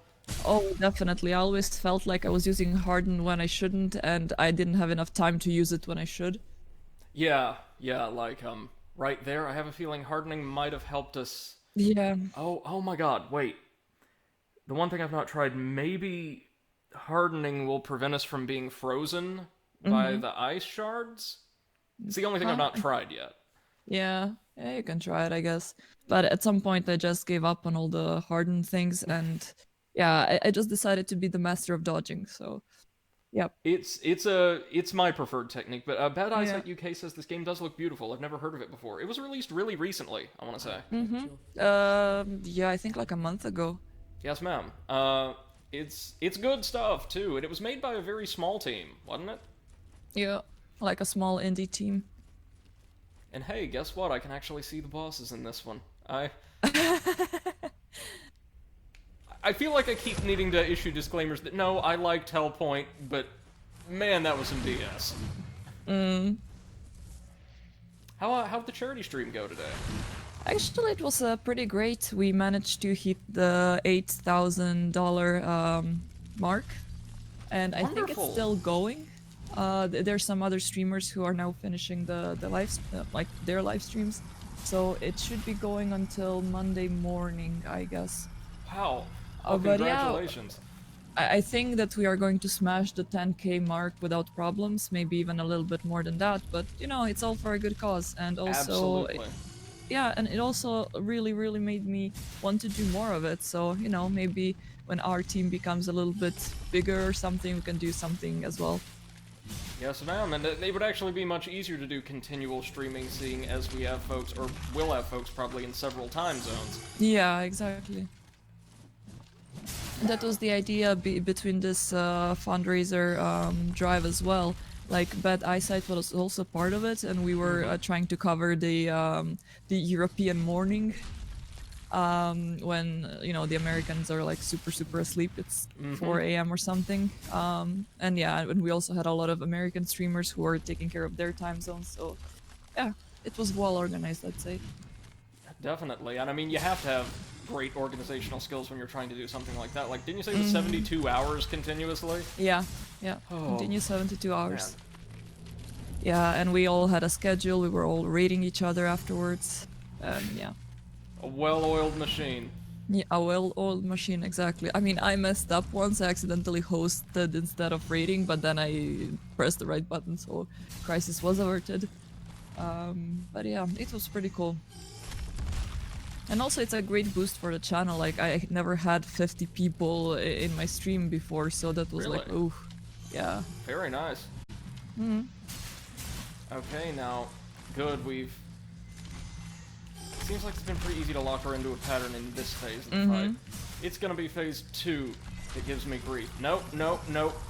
Oh, definitely. I always felt like I was using harden when I shouldn't, and I didn't have enough time to use it when I should. Yeah, like, right there, I have a feeling hardening might have helped us. Yeah. Oh my god, wait. The one thing I've not tried, maybe hardening will prevent us from being frozen by the ice shards? It's the only thing I've not tried yet. Yeah, you can try it, I guess. But at some point, I just gave up on all the hardened things, and yeah, I just decided to be the master of dodging, so... Yep. It's my preferred technique, but Bad Eyesight UK says this game does look beautiful. I've never heard of it before. It was released really recently, I want to say. Yeah, I think like a month ago. Yes, ma'am. It's good stuff too, and it was made by a very small team, wasn't it? Yeah, like a small indie team. And hey, guess what? I can actually see the bosses in this one. I feel like I keep needing to issue disclaimers that no, I liked Hellpoint, but man, that was some DS. How'd the charity stream go today? Actually, it was pretty great. We managed to hit the $8,000 mark, and I think it's still going. There's some other streamers who are now finishing the their live streams, so it should be going until Monday morning, I guess. Wow. Oh, congratulations. Yeah, I think that we are going to smash the 10K mark without problems, maybe even a little bit more than that, but you know, it's all for a good cause, and also and it also really made me want to do more of it. So, you know, maybe when our team becomes a little bit bigger or something, we can do something as well. Yes, ma'am, and it would actually be much easier to do continual streaming, seeing as we have folks, or will have folks probably in several time zones. Yeah, exactly. That was the idea between this fundraiser drive as well, Like bad eyesight was also part of it, and we were trying to cover the European morning, when the Americans are like super asleep. It's 4 a.m. or something. And yeah, and we also had a lot of American streamers who were taking care of their time zones. So yeah, it was well organized, I'd say. Definitely, and I mean, you have to have great organizational skills when you're trying to do something like that. Like, didn't you say it was 72 hours continuously? Yeah, Oh, continue 72 hours. man. Yeah, and we all had a schedule. We were all rating each other afterwards. Yeah. A well-oiled machine. Yeah, a well-oiled machine, exactly. I mean, I messed up once. I accidentally hosted instead of rating, but then I pressed the right button, so crisis was averted. But yeah, it was pretty cool. And also, it's a great boost for the channel. Like, I never had 50 people in my stream before, so that was like, Really? ooh, yeah. Very nice. Okay, now, good, seems like it's been pretty easy to lock her into a pattern in this phase of the fight. It's gonna be phase 2 that gives me grief. Nope, nope, nope.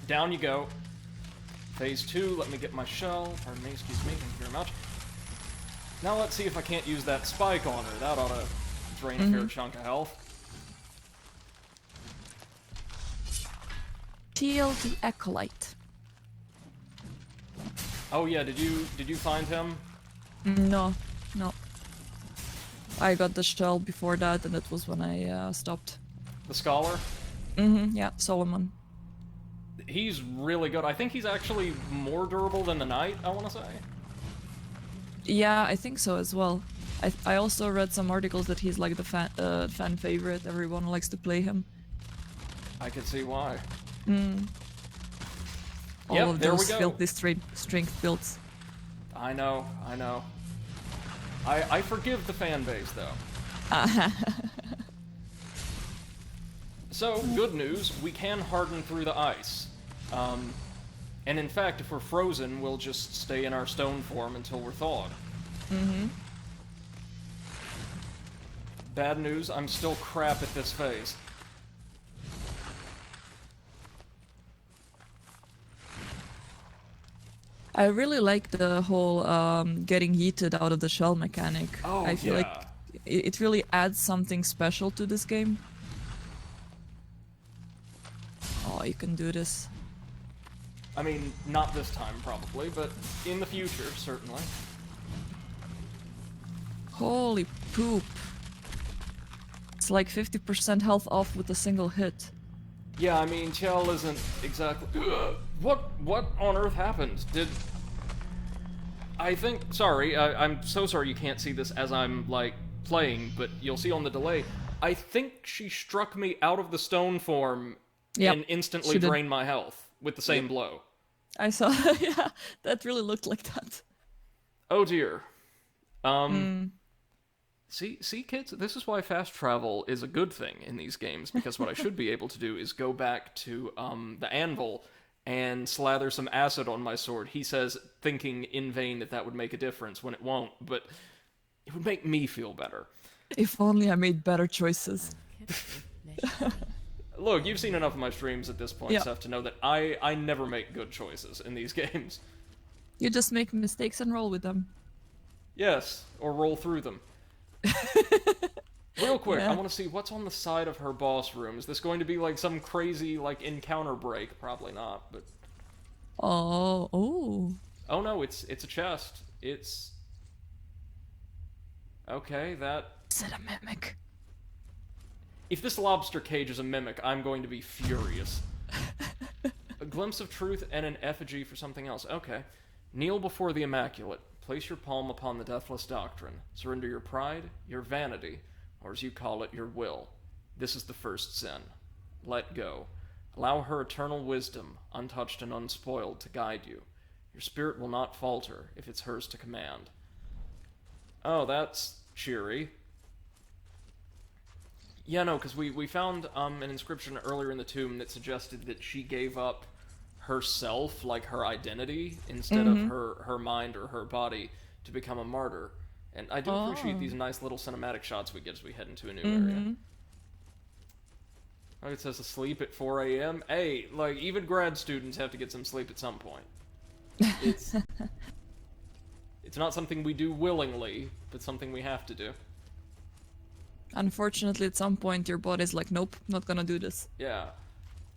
Down you go. Phase 2, let me get my shell. Pardon me, excuse me, thank you very much. Now let's see if I can't use that spike on her. That ought to drain a fair chunk of health. Teal the Acolyte. Oh yeah, did you find him? No. I got the shell before that, and that was when I stopped. The scholar? Yeah, Solomon. He's really good. I think he's actually more durable than the knight, I want to say. Yeah, I think so as well. I also read some articles that he's like the fan favorite. Everyone likes to play him. I could see why. All of there we those go. filthy strength builds. I know. I forgive the fan base, though. So, good news, we can harden through the ice. And in fact, if we're frozen, we'll just stay in our stone form until we're thawed. Bad news, I'm still crap at this phase. I really like the whole getting yeeted out of the shell mechanic. Oh, I feel like it really adds something special to this game. Oh, you can do this. I mean, not this time, probably, but in the future, certainly. Holy poop. It's like 50% health off with a single hit. Yeah, I mean, Chell isn't exactly... What on earth happened? I think... Sorry, I'm so sorry you can't see this as I'm, like, playing, but you'll see on the delay. I think she struck me out of the stone form and instantly drained my health with the same blow. I saw... yeah, that really looked like that. Oh dear. See, kids, this is why fast travel is a good thing in these games, because what I should be able to do is go back to the anvil and slather some acid on my sword. He says, thinking in vain that would make a difference when it won't, but it would make me feel better. If only I made better choices. Look, you've seen enough of my streams at this point, Seth, to know that I never make good choices in these games. You just make mistakes and roll with them. Yes, or roll through them. Real quick, I want to see what's on the side of her boss room. Is this going to be like some crazy like encounter break? Probably not, but... Oh no, it's a chest. It's... Okay, that... Is it a mimic? If this lobster cage is a mimic, I'm going to be furious. A glimpse of truth and an effigy for something else. Okay. Kneel before the Immaculate. Place your palm upon the deathless doctrine. Surrender your pride, your vanity, or as you call it, your will. This is the first sin. Let go. Allow her eternal wisdom, untouched and unspoiled, to guide you. Your spirit will not falter if it's hers to command. Oh, that's cheery. Yeah, no, because we found an inscription earlier in the tomb that suggested that she gave up herself, like her identity, instead of her mind or her body, to become a martyr. And I do appreciate these nice little cinematic shots we get as we head into a new area. Oh, it says asleep at 4 a.m. Hey, like, even grad students have to get some sleep at some point. It's... it's not something we do willingly, but something we have to do. Unfortunately, at some point, your body's like, nope, not gonna do this. Yeah.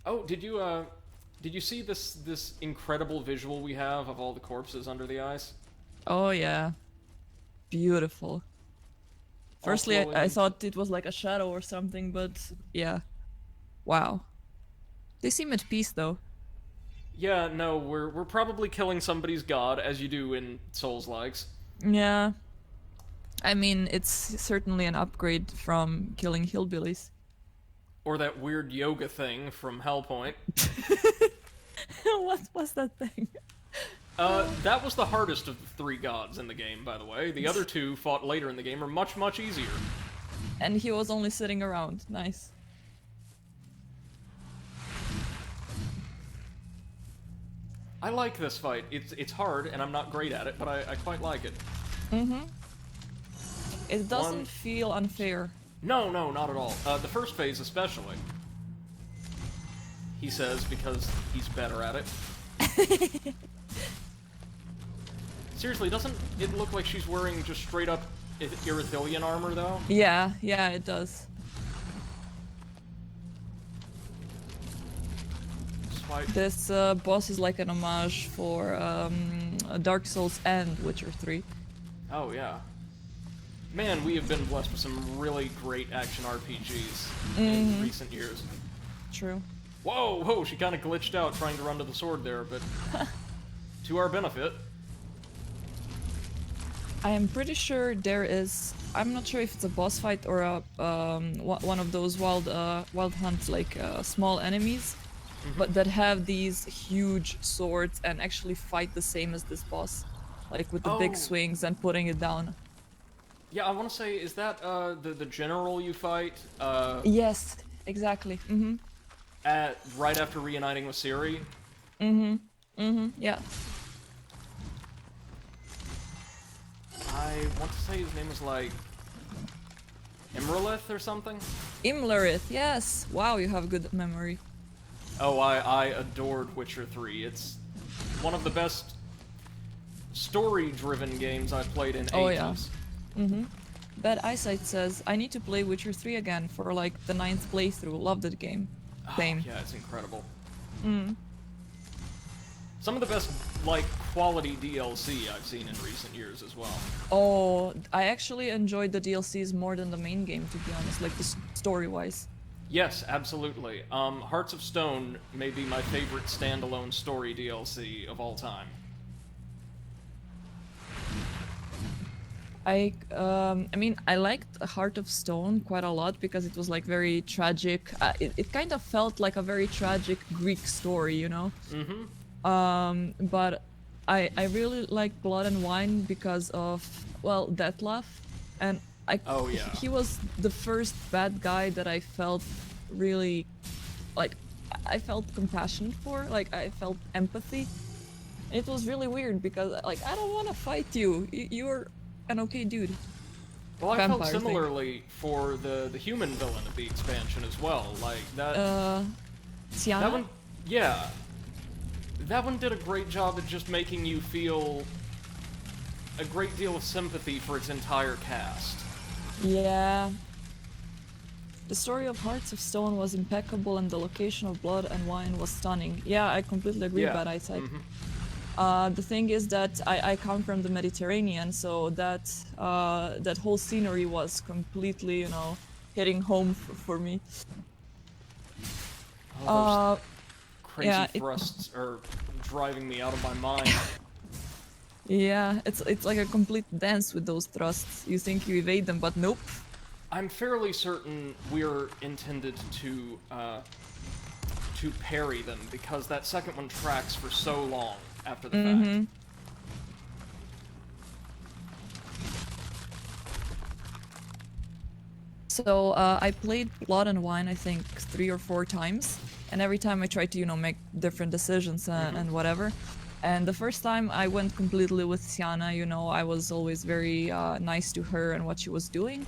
Oh, did you see this incredible visual we have of all the corpses under the ice? Oh yeah. Beautiful. Firstly, I thought it was like a shadow or something, but yeah. Wow. They seem at peace, though. Yeah, no, we're probably killing somebody's god, as you do in Souls-likes. Yeah. I mean, it's certainly an upgrade from killing hillbillies. Or that weird yoga thing from Hellpoint. What was that thing? That was the hardest of the 3 gods in the game, by the way. The other 2 fought later in the game are much, much easier. And he was only sitting around. Nice. I like this fight. It's hard, and I'm not great at it, but I quite like it. Mm-hmm. It doesn't feel unfair. No, not at all. The first phase especially. He says, because he's better at it. Seriously, doesn't it look like she's wearing just straight up Irithilian armor, though? Yeah, it does. This boss is like an homage for Dark Souls and Witcher 3. Oh, yeah. Man, we have been blessed with some really great action RPGs in recent years. True. Whoa, she kind of glitched out trying to run to the sword there, but to our benefit. I am pretty sure there is... I'm not sure if it's a boss fight or a one of those wild hunts, like small enemies, but that have these huge swords and actually fight the same as this boss, like with the big swings and putting it down. Yeah, I want to say, is that the general you fight? Yes, exactly. Right after reuniting with Ciri? Yeah. I want to say his name was like Imralith or something? Imlerith, yes. Wow, you have good memory. Oh, I adored Witcher 3. It's one of the best story-driven games I've played in ages. Yeah. Bad Eyesight says, I need to play Witcher 3 again for like the 9th playthrough. Love that game. Same. Yeah, it's incredible. Some of the best, like, quality DLC I've seen in recent years as well. Oh, I actually enjoyed the DLCs more than the main game, to be honest, like the story-wise. Yes, absolutely. Hearts of Stone may be my favorite standalone story DLC of all time. I mean, I liked Heart of Stone quite a lot because it was like very tragic. It kind of felt like a very tragic Greek story, you know? But I really like Blood and Wine because of, well, Dettlaff. And he was the first bad guy that I felt really, like, I felt compassion for, like, I felt empathy. It was really weird because, like, I don't want to fight you. You're an okay dude. Well, I felt similarly for the human villain of the expansion as well. Like, that... Tiana? That one, yeah. That one did a great job at just making you feel a great deal of sympathy for its entire cast. Yeah. The story of Hearts of Stone was impeccable and the location of Blood and Wine was stunning. Yeah, I completely agree, Bad Eyesight. The thing is that I come from the Mediterranean, so that that whole scenery was completely, you know, hitting home for me. Crazy thrusts are driving me out of my mind. Yeah, it's like a complete dance with those thrusts. You think you evade them, but nope. I'm fairly certain we're intended to parry them because that second one tracks for so long after the fact. So I played Blood and Wine, I think 3 or 4 times, and every time I tried to, you know, make different decisions and whatever. And the first time I went completely with Tiana, you know, I was always very nice to her and what she was doing.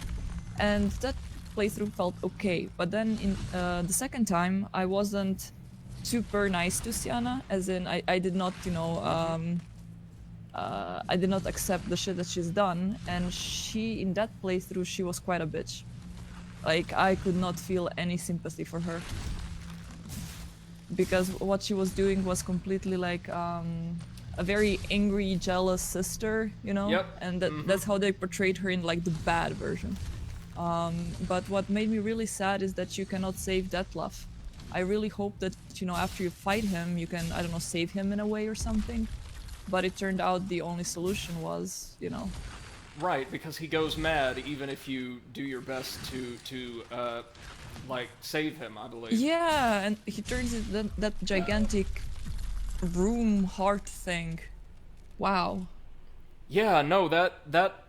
And that playthrough felt okay, but then in the second time, I wasn't super nice to Sienna, as in I did not, you know, I did not accept the shit that she's done, and she, in that playthrough, she was quite a bitch. Like, I could not feel any sympathy for her. Because what she was doing was completely like a very angry, jealous sister, you know? Yep. And that's how they portrayed her in like the bad version. But what made me really sad is that you cannot save Detlef. I really hope that, you know, after you fight him, you can, I don't know, save him in a way or something. But it turned out the only solution was, you know... Right, because he goes mad even if you do your best to like, save him, I believe. Yeah, and he turns into that gigantic room heart thing. Wow. Yeah, no, that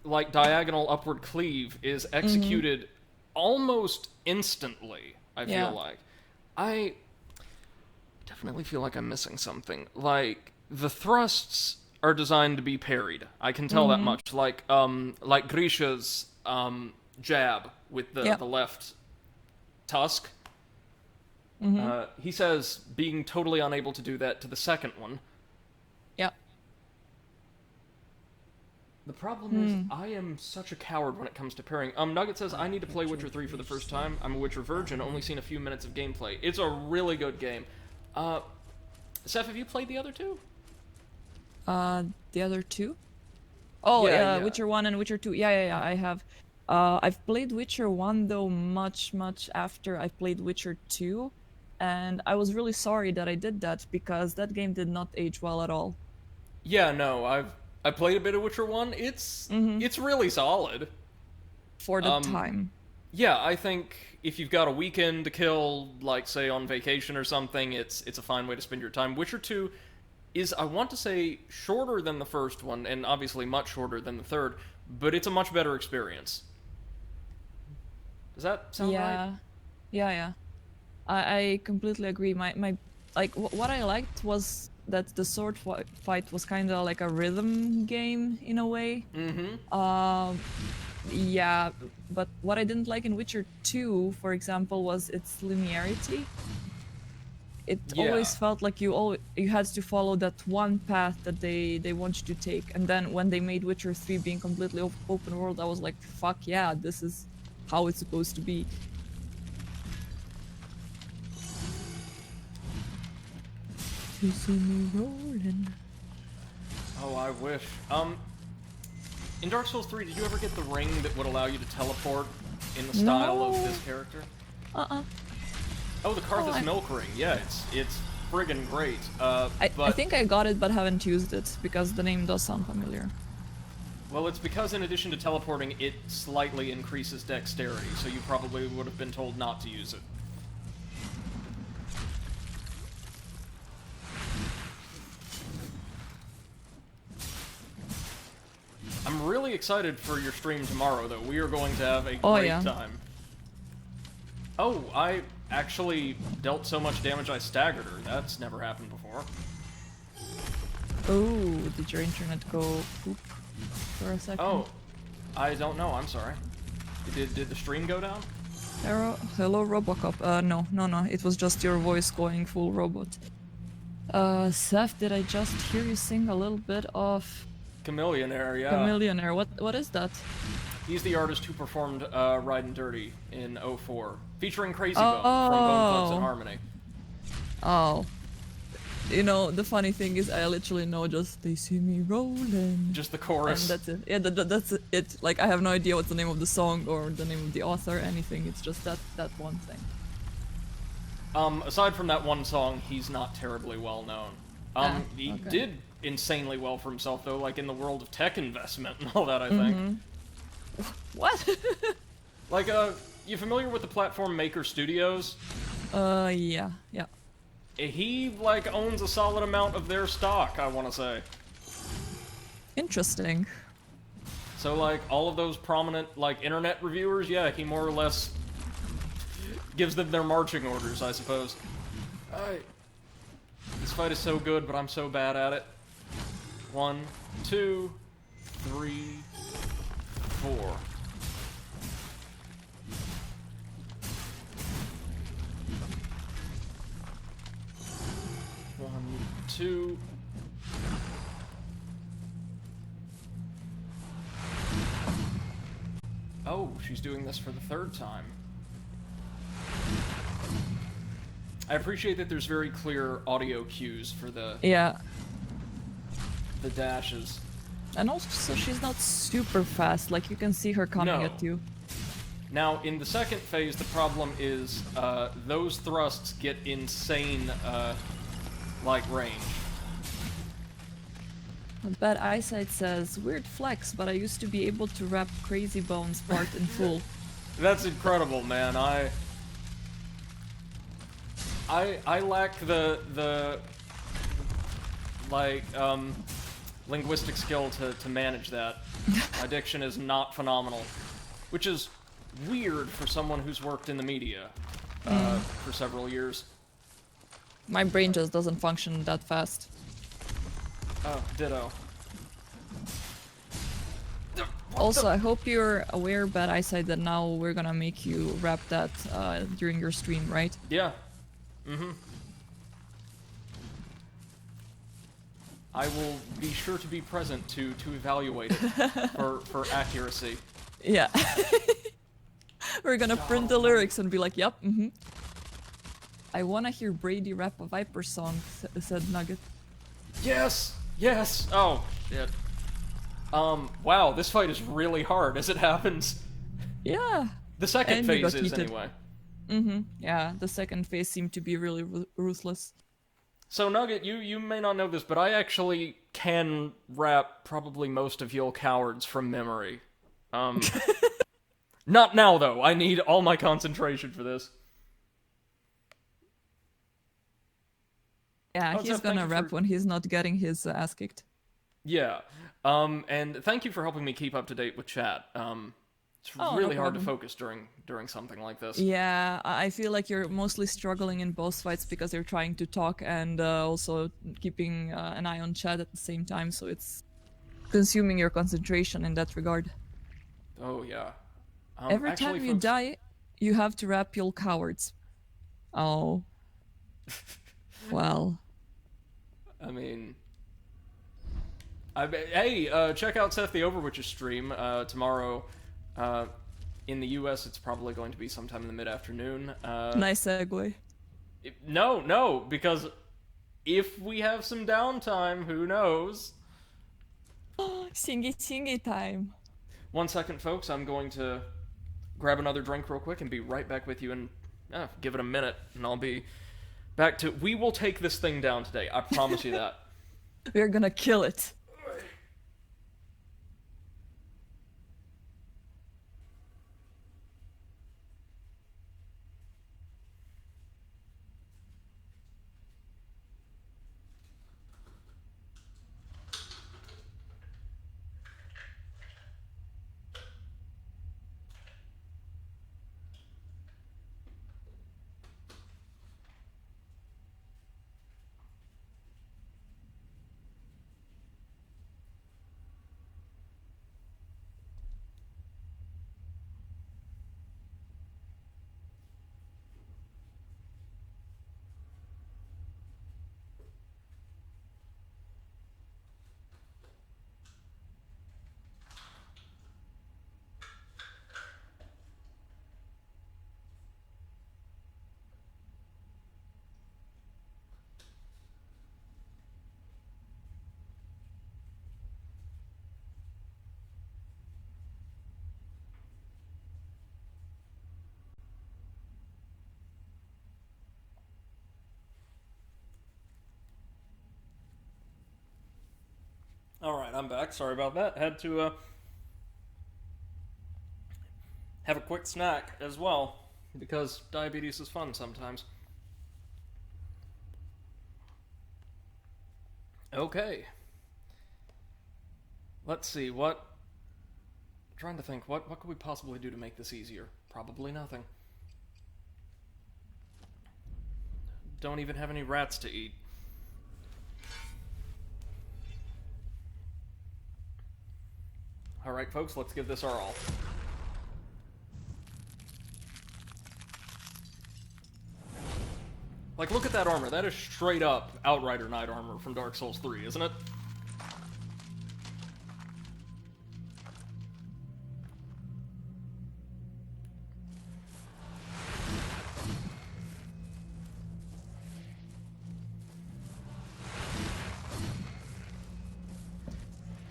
like diagonal upward cleave is executed almost instantly, I feel like. I definitely feel like I'm missing something. Like, the thrusts are designed to be parried. I can tell that much. Like Grisha's jab with the left tusk. He says being totally unable to do that to the second one. Yeah. The problem is, I am such a coward when it comes to pairing. Nugget says, I need to play Witcher 3 for the first time. I'm a Witcher virgin, only seen a few minutes of gameplay. It's a really good game. Seth, have you played the other two? The other two? Oh, Yeah. Witcher 1 and Witcher 2. Yeah, I have. I've played Witcher 1, though, much after I played Witcher 2. And I was really sorry that I did that, because that game did not age well at all. Yeah, no, I played a bit of Witcher 1. It's really solid. For the time. Yeah, I think if you've got a weekend to kill, like, say, on vacation or something, it's a fine way to spend your time. Witcher 2 is, I want to say, shorter than the first one, and obviously much shorter than the third, but it's a much better experience. Does that sound right? Yeah. I completely agree. What I liked was that the sword fight was kind of like a rhythm game in a way. Yeah, but what I didn't like in Witcher 2, for example, was its linearity. It always felt like you had to follow that one path that they want you to take, and then when they made Witcher 3 being completely open world, I was like, fuck yeah, this is how it's supposed to be. You see me rolling. Oh, I wish. In Dark Souls 3, did you ever get the ring that would allow you to teleport in the style of this character? Oh, the Karthus Milk Ring. Yeah, it's friggin' great. I think I got it, but haven't used it, because the name does sound familiar. Well, it's because in addition to teleporting, it slightly increases dexterity, so you probably would have been told not to use it. I'm really excited for your stream tomorrow, though. We are going to have a great time. Oh, I actually dealt so much damage I staggered her. That's never happened before. Oh, did your internet go poop for a second? Oh, I don't know. I'm sorry. Did the stream go down? Hello, Robocop. No. It was just your voice going full robot. Seth, did I just hear you sing a little bit of... Chameleonaire, yeah. Chameleonaire. What is that? He's the artist who performed Ridin' Dirty in 04, featuring Crazy Bone from Bone Thugs and Harmony. Oh. You know, the funny thing is I literally know just they see me rolling. Just the chorus. And that's it. Yeah, that's it. Like, I have no idea what's the name of the song or the name of the author, anything. It's just that one thing. Aside from that one song, he's not terribly well known. He did insanely well for himself, though, like in the world of tech investment and all that, I think. What? Like, you familiar with the platform Maker Studios? Yeah. He, like, owns a solid amount of their stock, I want to say. Interesting. So, like, all of those prominent, like, internet reviewers, yeah, he more or less gives them their marching orders, I suppose. This fight is so good, but I'm so bad at it. 1, 2, 3, 4. 2. Oh, she's doing this for the 3rd time. I appreciate that there's very clear audio cues for the Yeah. the dashes. And also, she's not super fast. Like, you can see her coming No. at you. Now, in the second phase, the problem is those thrusts get insane, like, range. Bad Eyesight says, weird flex, but I used to be able to wrap Crazy Bones part in full. That's incredible, man. I lack the like, linguistic skill to manage that. My diction is not phenomenal. Which is weird for someone who's worked in the media for several years. My brain just doesn't function that fast. Oh, ditto. Also, I hope you're aware, Bad Eyesight, that now we're gonna make you rap that during your stream, right? Yeah. Mm-hmm. I will be sure to be present to evaluate it for accuracy. Yeah. We're gonna print the lyrics and be like, yep, mm-hmm. I wanna hear Brady rap a Viper song, said Nugget. Yes! Yes! Oh, shit. Wow, this fight is really hard as it happens. Yeah. The second And you phase got is, yeeted. anyway. Mm-hmm. Yeah, the second phase seemed to be really ruthless. So, Nugget, you may not know this, but I actually can rap probably most of You'll Cowards from memory. Not now, though. I need all my concentration for this. Yeah, Oh, he's Zeph, gonna thank you rap for- when he's not getting his ass kicked. Yeah. And thank you for helping me keep up to date with chat. It's Oh, no really hard to problem. focus during something like this. Yeah, I feel like you're mostly struggling in boss fights because you're trying to talk and also keeping an eye on chat at the same time, so it's consuming your concentration in that regard. Oh, yeah. Every Actually, time you folks, die, you have to rap You'll Cowards. Oh. Well. I mean... hey, check out Seth the Overwitch's stream tomorrow. In the US, it's probably going to be sometime in the mid-afternoon. Nice segue. No, because if we have some downtime, who knows? Singy time. 1 second, folks. I'm going to grab another drink real quick and be right back with you. And give it a minute, and I'll be back to... We will take this thing down today. I promise you that. We're gonna kill it. Alright, I'm back. Sorry about that. Had to have a quick snack as well, because diabetes is fun sometimes. Okay. Let's see, what... trying to think, what could we possibly do to make this easier? Probably nothing. Don't even have any rats to eat. Alright, folks, let's give this our all. Like, look at that armor. That is straight up Outrider Knight armor from Dark Souls 3, isn't it?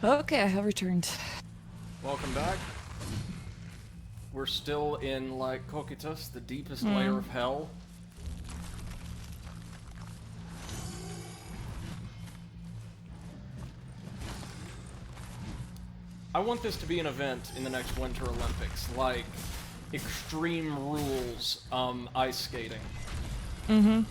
Okay, I have returned. Welcome back. We're still in, like, Cocytus, the deepest layer of hell. I want this to be an event in the next Winter Olympics, like Extreme Rules ice skating. Mm-hmm.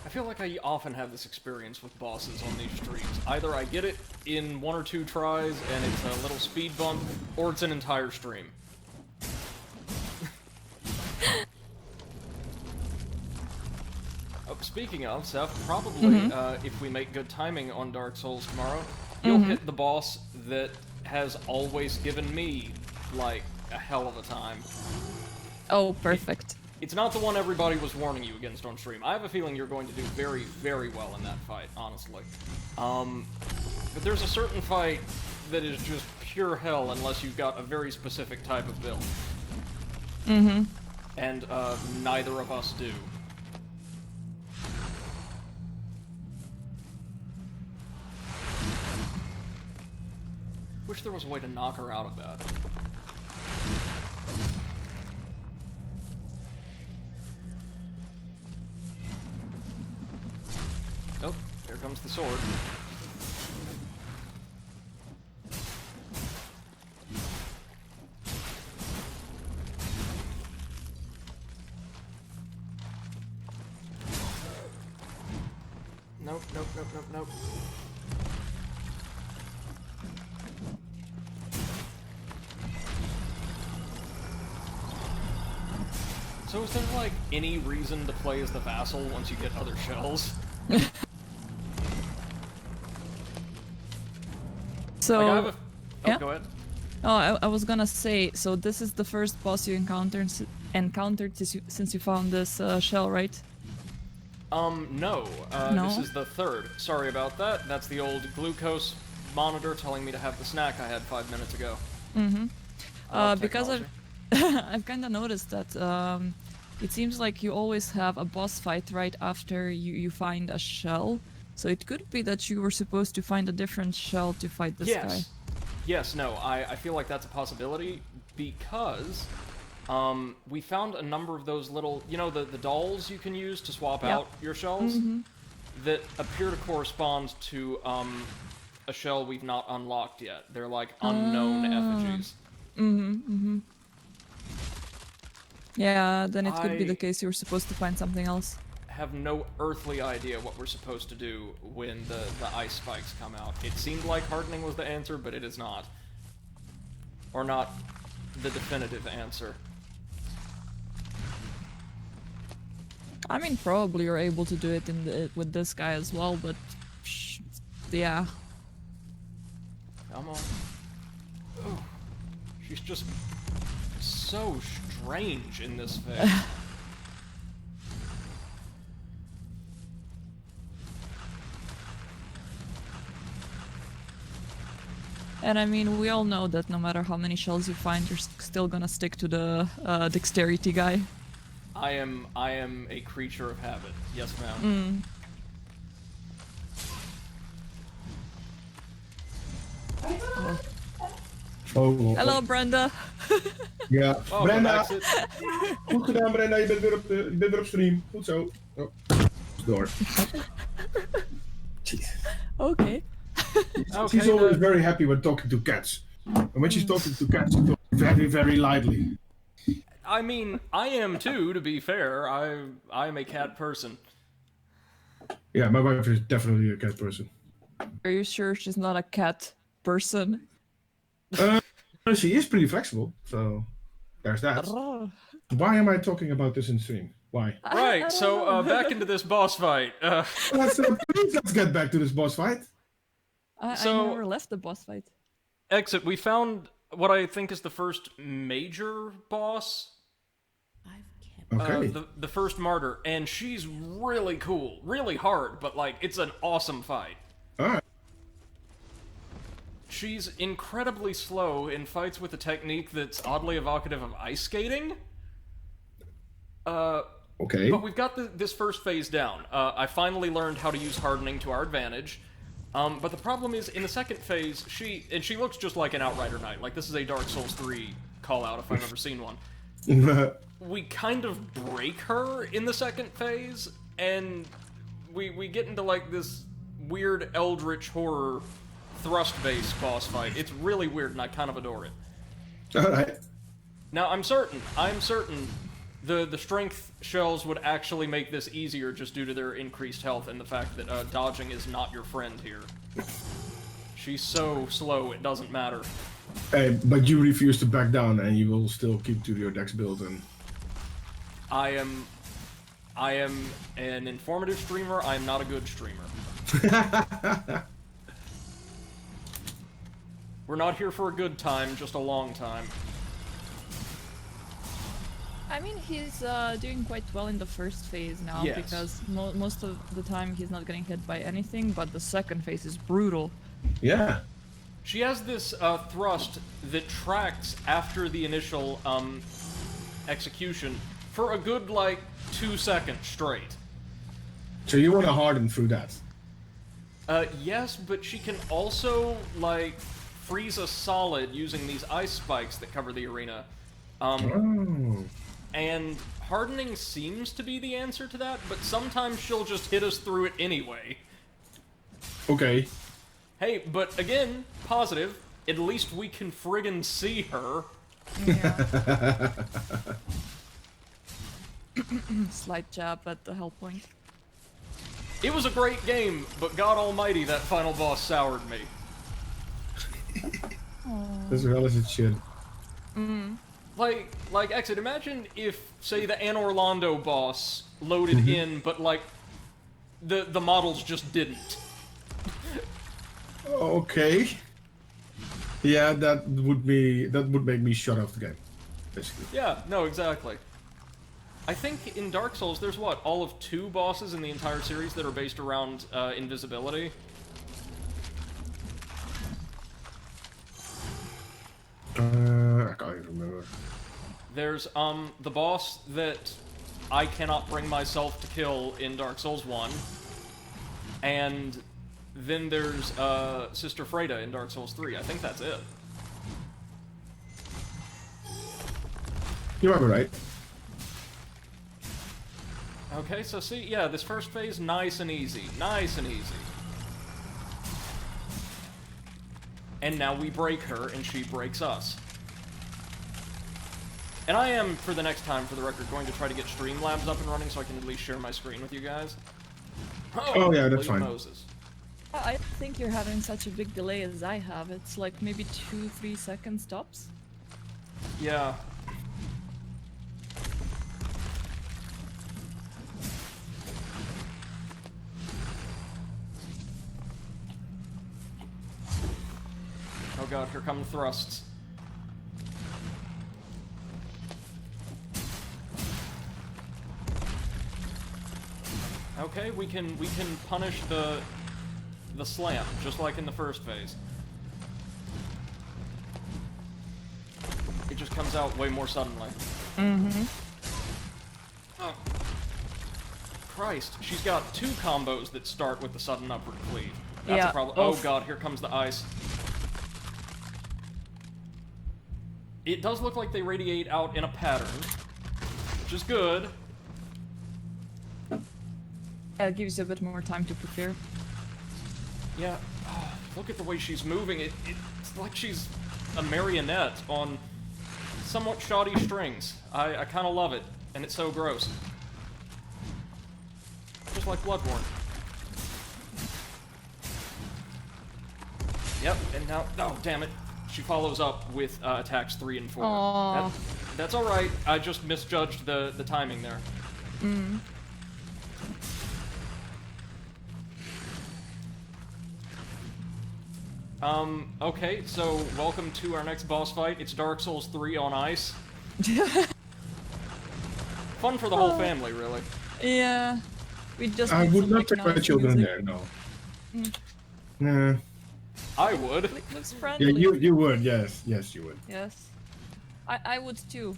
I feel like I often have this experience with bosses on these streams. Either I get it in 1 or 2 tries and it's a little speed bump, or it's an entire stream. Speaking of, Seth, probably if we make good timing on Dark Souls tomorrow, you'll hit the boss that has always given me, like, a hell of a time. Oh, perfect. It's not the one everybody was warning you against on stream. I have a feeling you're going to do very, very well in that fight, honestly. But there's a certain fight that is just pure hell unless you've got a very specific type of build. Mm-hmm. And, neither of us do. Wish there was a way to knock her out of that. Oh, there comes the sword. Nope, nope, nope, nope, nope. So is there, like, any reason to play as the vassal once you get other shells? So, Like, I have a... Oh, yeah. go ahead. Oh, I was gonna say, so this is the first boss you encountered since you found this shell, right? No. No? This is the third. Sorry about that. That's the old glucose monitor telling me to have the snack I had 5 minutes ago. Mm-hmm. Because Technology. I've kind of noticed that it seems like you always have a boss fight right after you find a shell. So it could be that you were supposed to find a different shell to fight this guy. Yes, no, I feel like that's a possibility because we found a number of those little, you know, the dolls you can use to swap out your shells that appear to correspond to a shell we've not unlocked yet. They're like unknown effigies. Yeah, then it could be the case you were supposed to find something else. Have no earthly idea what we're supposed to do when the ice spikes come out. It seemed like hardening was the answer, but it is not. Or not the definitive answer. I mean, probably you're able to do it with this guy as well, but yeah. Come on. Oh, she's just so strange in this phase. And I mean, we all know that no matter how many shells you find, you're still gonna stick to the dexterity guy. I am a creature of habit. Yes, ma'am. Oh. Hello, Brenda. Ja, Oh, Brenda. exit. Goed gedaan, Brenda. Je bent weer op stream. Goed zo. Oh. Door. Jeez. Okay. She's always very happy when talking to cats. And when she's talking to cats, she talks very, very lightly. I mean, I am too, to be fair. I am a cat person. Yeah, my wife is definitely a cat person. Are you sure she's not a cat person? She is pretty flexible, so there's that. Why am I talking about this in stream? Why? Right, so back into this boss fight. Let's get back to this boss fight. I So- never left the boss fight. Exit, we found what I think is the first major boss. I've kept Okay. The first martyr, and she's really cool. Really hard, but like, it's an awesome fight. Alright. She's incredibly slow and fights with a technique that's oddly evocative of ice skating. Okay. But we've got this first phase down. I finally learned how to use hardening to our advantage. But the problem is, in the second phase, she looks just like an Outrider Knight. Like, this is a Dark Souls 3 call-out, if I've ever seen one. We kind of break her in the second phase, and we get into, like, this weird eldritch horror thrust-based boss fight. It's really weird, and I kind of adore it. Alright. Now, I'm certain the strength shells would actually make this easier just due to their increased health and the fact that dodging is not your friend here. She's so slow, it doesn't matter. Hey, but you refuse to back down, and you will still keep to your dex build. And I am an informative streamer, I am not a good streamer. We're not here for a good time, just a long time. I mean, he's doing quite well in the first phase now, Yes. because most of the time he's not getting hit by anything, but the second phase is brutal. yeah. She has this thrust that tracks after the initial execution for a good, like, 2 seconds straight. So you want to harden through that. Yes, but she can also, like, freeze a solid using these ice spikes that cover the arena. Oh. And hardening seems to be the answer to that, but sometimes she'll just hit us through it anyway. Okay. Hey, but again, positive, at least we can friggin' see her. Yeah. Slight jab at the health point. It was a great game, but God almighty, that final boss soured me. As well as it should. Like, Exit, imagine if, say, the Anne Orlando boss loaded in, but, like, the models just didn't. Okay. Yeah, that would make me shut off the game, basically. Yeah, no, exactly. I think in Dark Souls, there's what, all of 2 bosses in the entire series that are based around invisibility? I can't even remember. There's, the boss that I cannot bring myself to kill in Dark Souls 1, and then there's, Sister Freda in Dark Souls 3. I think that's it. You might be right. Okay, so see, yeah, this first phase, nice and easy. Nice and easy. And now we break her, and she breaks us. And I am, for the next time, for the record, going to try to get Streamlabs up and running so I can at least share my screen with you guys. Oh, yeah, that's holy fine. Moses. I think you're having such a big delay as I have. It's like maybe 2-3 seconds tops. Yeah. Oh god, here come the thrusts. Okay, we can punish the slam, just like in the first phase. It just comes out way more suddenly. Mm-hmm. Oh. Christ, she's got 2 combos that start with the sudden upward cleave. That's Yeah. a problem. Oh Oof. god, here comes the ice. It does look like they radiate out in a pattern, which is good. Yeah, it gives you a bit more time to prepare. Yeah, oh, look at the way she's moving. It's like she's a marionette on somewhat shoddy strings. I kind of love it, and it's so gross. Just like Bloodborne. Yep, and now... Oh, damn it. She follows up with attacks 3 and 4. Aww. That's alright. I just misjudged the timing there. Okay, so welcome to our next boss fight. It's Dark Souls 3 on ice. Fun for the whole family, really. Yeah. We just I need would some, not like, take my nice children music. there, no. Nah. I would. Looks Yeah, friendly. you would, yes. Yes, you would. Yes. I would too.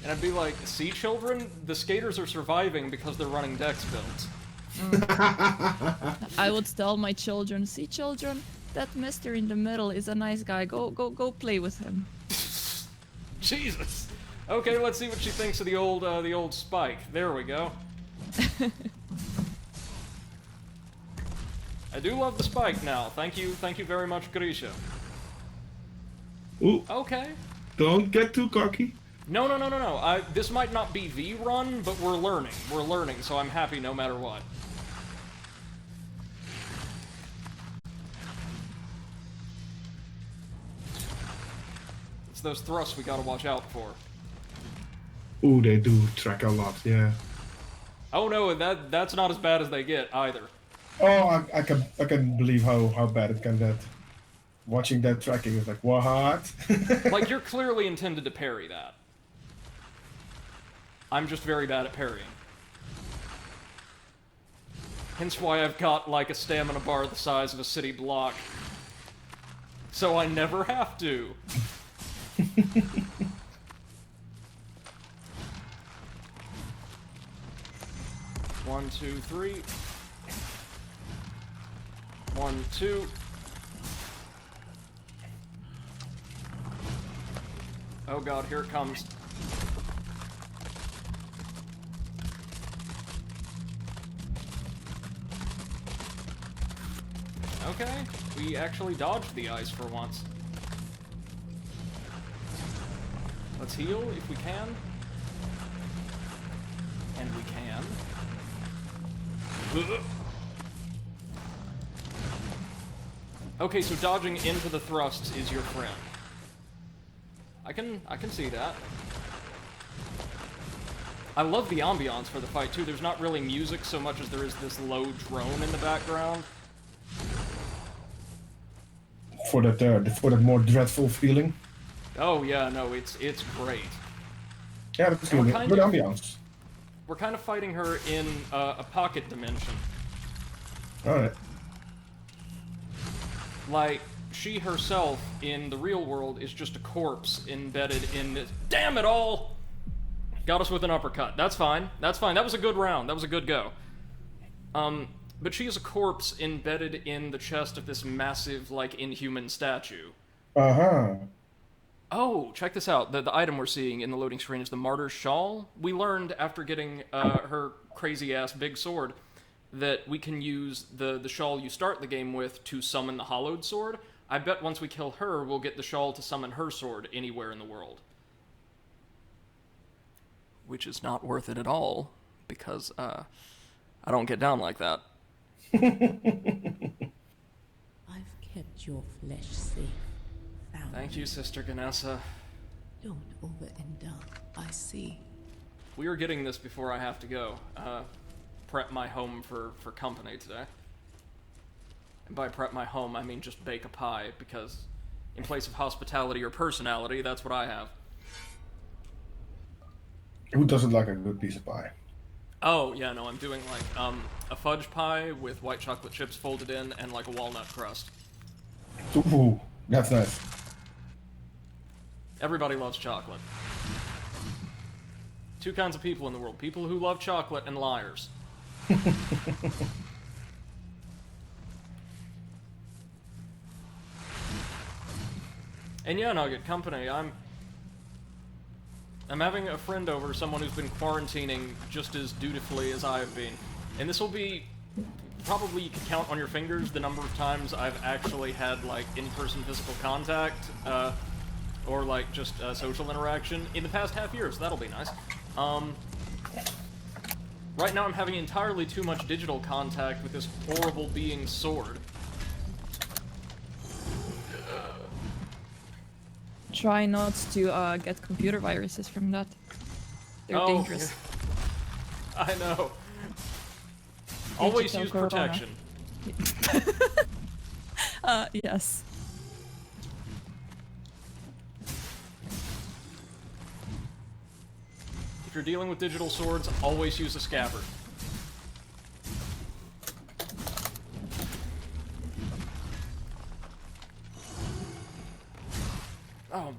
And I'd be like, see, children? The skaters are surviving because they're running dex builds. I would tell my children, see children, that mister in the middle is a nice guy. Go play with him. Jesus. Okay, let's see what she thinks of the old spike. There we go. I do love the spike now. Thank you very much, Grisha. Ooh, Okay. don't get too cocky. No. This might not be the run, but we're learning. We're learning, so I'm happy no matter what. It's those thrusts we gotta watch out for. Ooh, they do track a lot, yeah. Oh no, that's not as bad as they get either. Oh, I can believe how bad it can get. Watching that tracking is like, what? Like, you're clearly intended to parry that. I'm just very bad at parrying. Hence why I've got, like, a stamina bar the size of a city block. So I never have to. One, two, three. 1, 2. Oh god, here it comes. Okay, we actually dodged the ice for once. Let's heal if we can. And we can. Okay, so dodging into the thrusts is your friend. I can see that. I love the ambiance for the fight too. There's not really music so much as there is this low drone in the background. For that more dreadful feeling. Oh yeah, no, it's great. Yeah, that's And good. we're kind Good of- ambiance. We're kind of fighting her in a pocket dimension. Alright. Like, she herself in the real world is just a corpse embedded in this. Damn it all! Got us with an uppercut. That's fine. That's fine. That was a good round. That was a good go. But she is a corpse embedded in the chest of this massive, like, inhuman statue. Uh-huh. Oh, check this out. The item we're seeing in the loading screen is the Martyr's Shawl. We learned after getting her crazy-ass big sword that we can use the shawl you start the game with to summon the hollowed sword. I bet once we kill her, we'll get the shawl to summon her sword anywhere in the world. Which is not worth it at all, because I don't get down like that. I've kept your flesh safe. Found Thank you, Sister Ganessa. Don't overindulge. I see. We are getting this before I have to go. Prep my home for company today. And by prep my home, I mean just bake a pie, because in place of hospitality or personality, that's what I have. Who doesn't like a good piece of pie? Oh, yeah, no, I'm doing, like, a fudge pie with white chocolate chips folded in and, like, a walnut crust. Ooh, that's nice. Everybody loves chocolate. Two kinds of people in the world. People who love chocolate and liars. And yeah, Nugget, company, I'm having a friend over, someone who's been quarantining just as dutifully as I have been. And this will be, probably you can count on your fingers the number of times I've actually had, like, in-person physical contact, or, like, just social interaction in the past half year, so that'll be nice. Right now I'm having entirely too much digital contact with this horrible being sword. Try not to get computer viruses from that. They're dangerous. Yeah. I know. Always Digital use corona. protection. Yes. If you're dealing with digital swords, always use a scabbard. Oh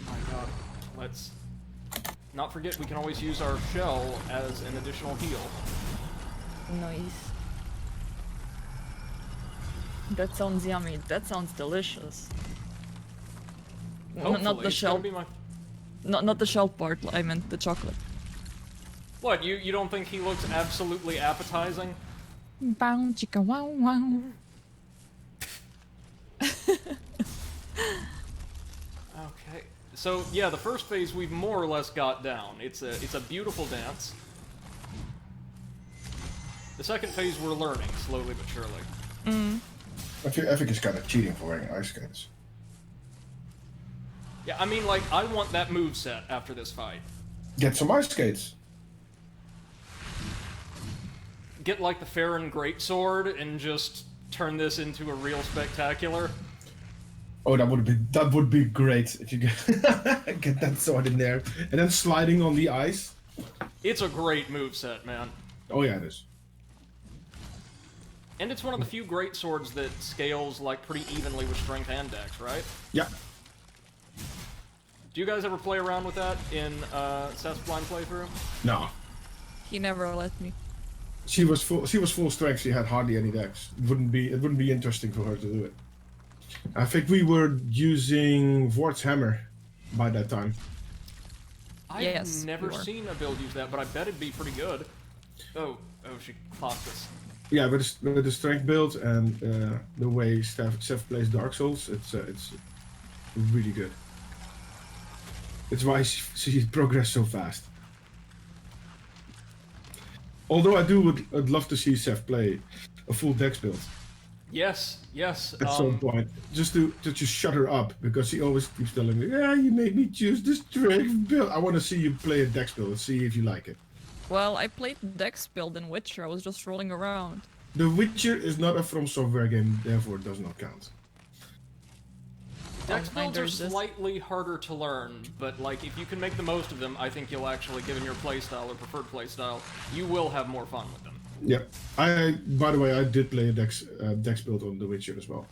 my god. Let's not forget we can always use our shell as an additional heal. Nice. That sounds yummy. That sounds delicious. Hopefully, Not the it's gonna shell. be my... Not the shell part. I meant the chocolate. What, you don't think he looks absolutely appetizing? Bow chicka wow wow. Okay. So yeah, the first phase we've more or less got down. It's a beautiful dance. The second phase we're learning slowly but surely. I think it's kind of cheating for wearing ice skates. Yeah, I mean, like, I want that moveset after this fight. Get some ice skates. Get, like, the Farron Greatsword and just turn this into a real spectacular. Oh, that would be great if you get that sword in there and then sliding on the ice. It's a great moveset, man. Oh yeah, it is. And it's one of the few great swords that scales, like, pretty evenly with strength and dex, right? Yeah. Do you guys ever play around with that in Seth's blind playthrough? No. He never let me. She was full strength. She had hardly any dex. It wouldn't be interesting for her to do it. I think we were using Vort's hammer by that time. I've Yes, never we were. seen a build use that, but I bet it'd be pretty good. Oh, she clocked us. Yeah, with the strength build and the way Seth plays Dark Souls, it's really good. It's why she progressed so fast. Although I would love to see Seth play a full dex build Yes. at some point, just to just shut her up, because she always keeps telling me, "Yeah, you made me choose the strength build." I want to see you play a dex build and see if you like it. Well, I played Dex build in Witcher. I was just rolling around. The Witcher is not a From Software game, therefore it does not count. Dex builds are there's this. slightly harder to learn, but like if you can make the most of them, I think you'll actually, given your playstyle or preferred playstyle, you will have more fun with them. Yep. By the way, I did play a dex build on The Witcher as well.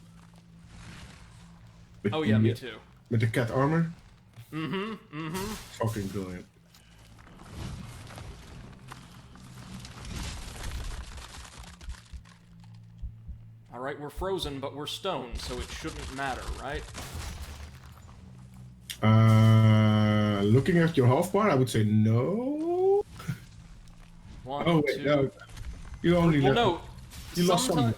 With Oh yeah, me too. With the cat armor. Mm-hmm. Fucking brilliant. Alright, we're frozen, but we're stoned, so it shouldn't matter, right? Looking at your health bar, I would say no. One, Oh wait, two... no. You only Well, left. no. You lost some.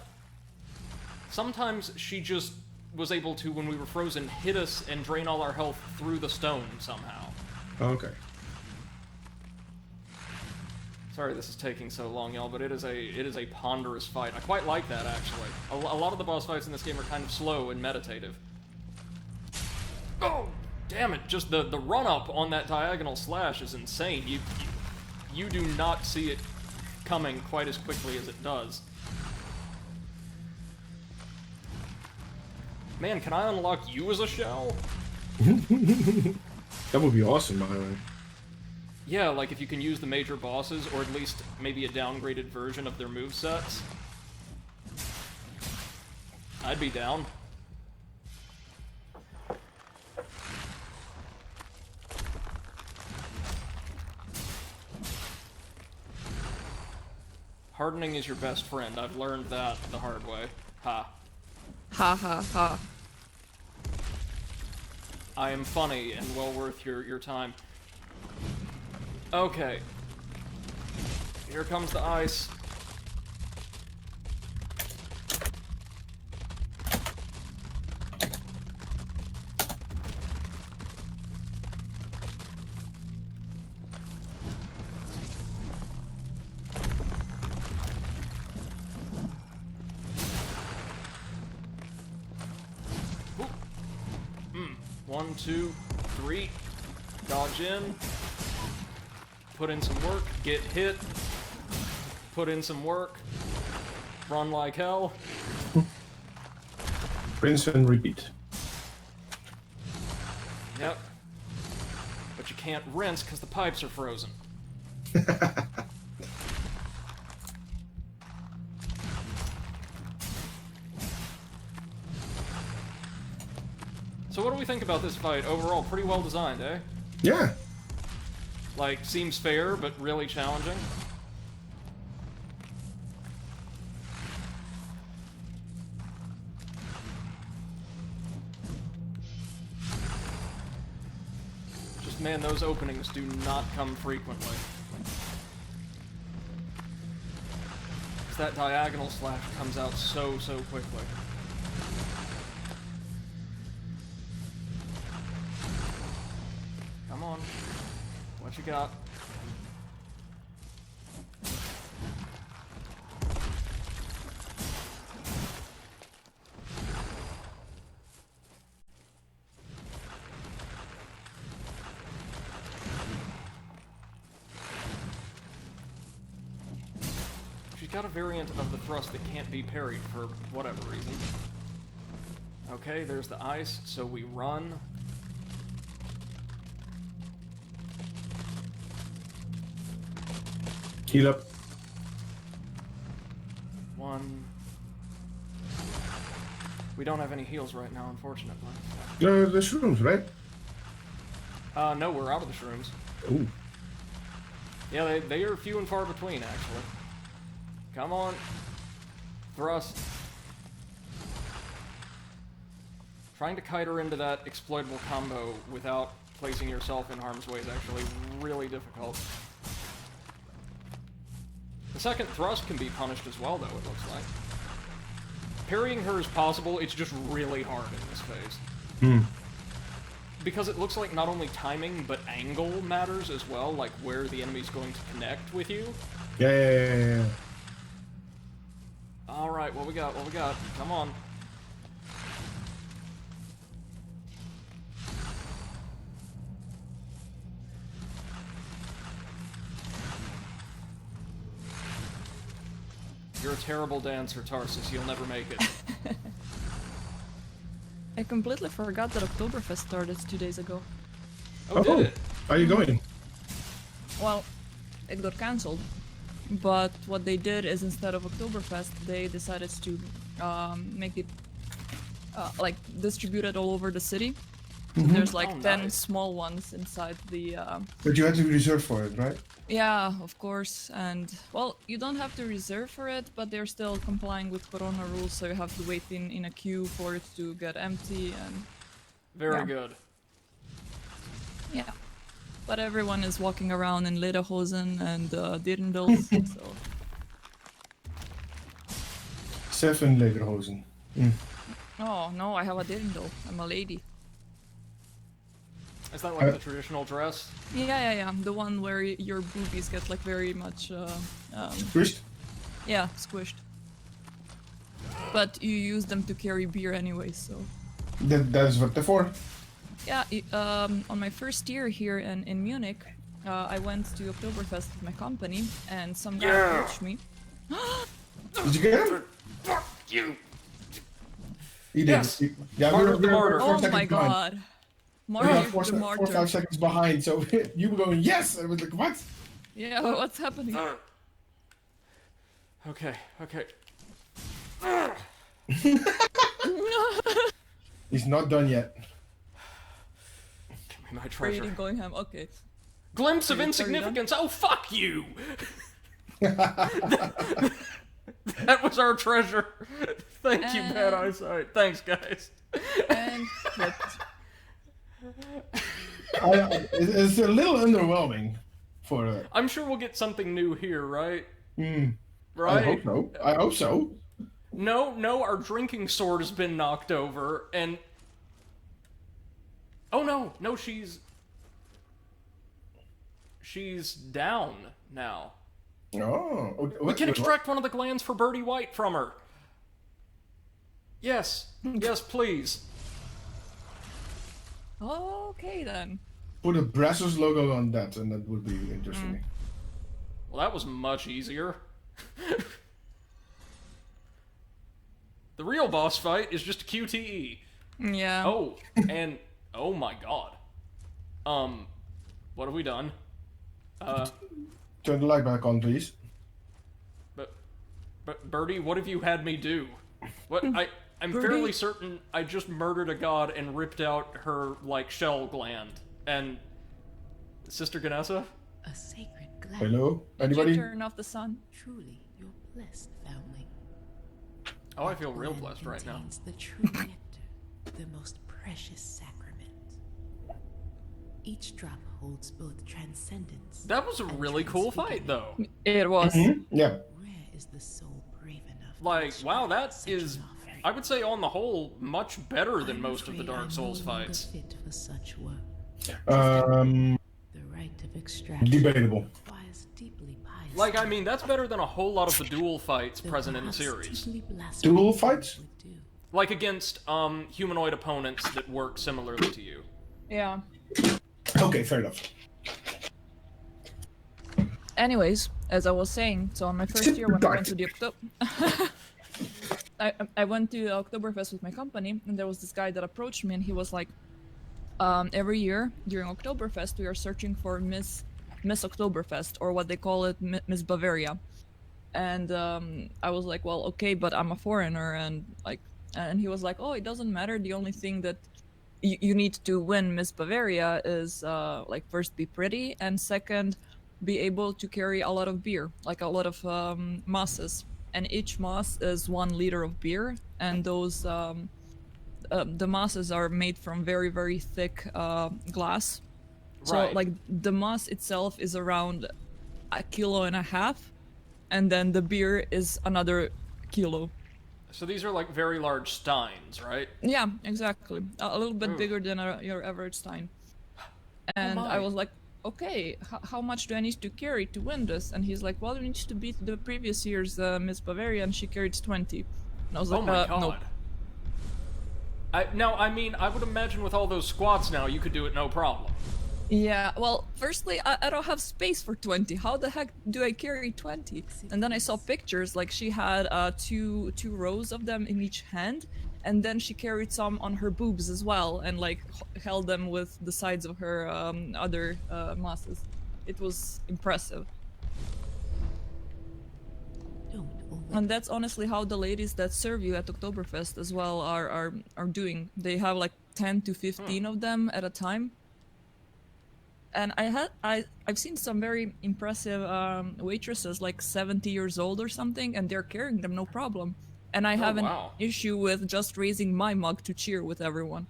Sometimes she just was able to, when we were frozen, hit us and drain all our health through the stone somehow. Okay. Sorry this is taking so long, y'all, but it is a ponderous fight. I quite like that, actually. A lot of the boss fights in this game are kind of slow and meditative. Oh, damn it! Just the run-up on that diagonal slash is insane. You do not see it coming quite as quickly as it does. Man, can I unlock you as a shell? That would be awesome, by the way. Yeah, like if you can use the major bosses, or at least maybe a downgraded version of their movesets. I'd be down. Hardening is your best friend. I've learned that the hard way. Ha. Ha ha ha. I am funny and well worth your time. Okay. Here comes the ice. 1, 2, 3. Dodge in. Put in some work. Get hit. Put in some work. Run like hell. Rinse and repeat. Yep. But you can't rinse because the pipes are frozen. So what do we think about this fight overall? Pretty well designed, eh? Yeah. Like, seems fair, but really challenging. Just, man, those openings do not come frequently. Because that diagonal slash comes out so quickly. Come on. What you got? She's got a variant of the thrust that can't be parried for whatever reason. Okay, there's the ice, so we run. Heal up. 1. We don't have any heals right now, unfortunately. The shrooms, right? No, we're out of the shrooms. Ooh. Yeah, they are few and far between, actually. Come on. Thrust. Trying to kite her into that exploitable combo without placing yourself in harm's way is actually really difficult. The second thrust can be punished as well, though, it looks like. Parrying her is possible, it's just really hard in this phase. Hmm. Because it looks like not only timing, but angle matters as well, like where the enemy's going to connect with you. Yeah. Alright, what we got? Come on. You're a terrible dancer, Tarsus. You'll never make it. I completely forgot that Oktoberfest started 2 days ago. Oh, did it? Are you going? Well, it got cancelled. But what they did is instead of Oktoberfest, they decided to make it like distributed all over the city. So there's like 10 nice. small ones inside the. But you had to reserve for it, right? Yeah, of course. And well, you don't have to reserve for it, but they're still complying with Corona rules, so you have to wait in a queue for it to get empty and. Very Yeah. good. Yeah. But everyone is walking around in lederhosen and dirndls, so. 7 lederhosen. Oh no, I have a dirndl. I'm a lady. Is that like the traditional dress? Yeah. The one where your boobies get like very much, First? yeah, squished. But you use them to carry beer anyway, so. That is what they're for. Yeah, on my first year here in Munich, I went to Oktoberfest with my company, and some guy approached me. Did you get him? Fuck you! He did. Yes. Yeah, Martyr the martyr. Oh 4 seconds my behind. god. Yeah, Martyr four, the 4 martyr. 5 seconds behind. So you were going yes. I was like, what? Yeah, what's happening? Okay. He's not done yet. Give me my treasure. Brady going ham, okay. Glimpse of Are you insignificance! Oh, fuck you! That was our treasure. Thank you, bad eyesight. Thanks, guys. And flipped. It's a little underwhelming for. I'm sure we'll get something new here, right? I Right? hope so. No, our drinking sword has been knocked over, and... Oh, no, she's down now. Oh, okay. We can extract one of the glands for Birdie White from her. Yes, please. Okay then. Put a Brazos logo on that, and that would be interesting. Well, that was much easier. The real boss fight is just a QTE. Yeah. Oh, and oh my god. What have we done? Turn the light back on, please. But Birdie, what have you had me do? What I'm Birdie? fairly certain I just murdered a god and ripped out her like shell gland. And Sister Ganessa? A sacred gland. Hello? Did you Anybody? turn off the sun? Truly, you're blessed, foundling. Oh, I feel That real gland blessed right now. contains the true nectar, the most precious sacrament. Each drop holds both transcendence. That was a and really cool fight transfigurement. though. It was. Yeah. Rare is the soul brave enough. to Like, extract wow, that such is an offering. I would say on the whole much better than I'm most of the afraid Dark I'm Souls no longer fights. fit for such work. Um, The rite of extraction debatable. requires deeply pious. Like, I mean, that's better than a whole lot of the duel fights the present in the gods series. deeply blaspheme Duel fights? would do. Like against humanoid opponents that work similarly to you. Yeah. Okay, fair enough. Anyways, as I was saying, so on my first year when I went to the I went to Oktoberfest with my company, and there was this guy that approached me, and he was like, every year during Oktoberfest, we are searching for Miss Oktoberfest, or what they call it, Miss Bavaria. And I was like, well, okay, but I'm a foreigner, and he was like, oh, it doesn't matter. The only thing that you need to win Miss Bavaria is like first be pretty, and second be able to carry a lot of beer, like a lot of masses. And each mass is 1 liter of beer, and those the masses are made from very, very thick glass. So Right. like the mass itself is around 1.5 kilos, and then the beer is another kilo. So these are like very large steins, right? Yeah, exactly. A little bit Ooh. bigger than your average stein. And my. I was like, okay, how much do I need to carry to win this? And he's like, well, you need to beat the previous year's Miss Bavaria, and she carried 20. And I was Oh like, my god. nope. I mean, I would imagine with all those squats now, you could do it no problem. Yeah, well, firstly, I don't have space for 20. How the heck do I carry 20? And then I saw pictures, like she had two rows of them in each hand, and then she carried some on her boobs as well, and like held them with the sides of her other masses. It was impressive. Don't overdo And that's honestly how the ladies that serve you at Oktoberfest as well are doing. They have like 10 to 15 of them at a time. And I've seen some very impressive waitresses, like 70 years old or something, and they're carrying them no problem. And I have an wow. issue with just raising my mug to cheer with everyone.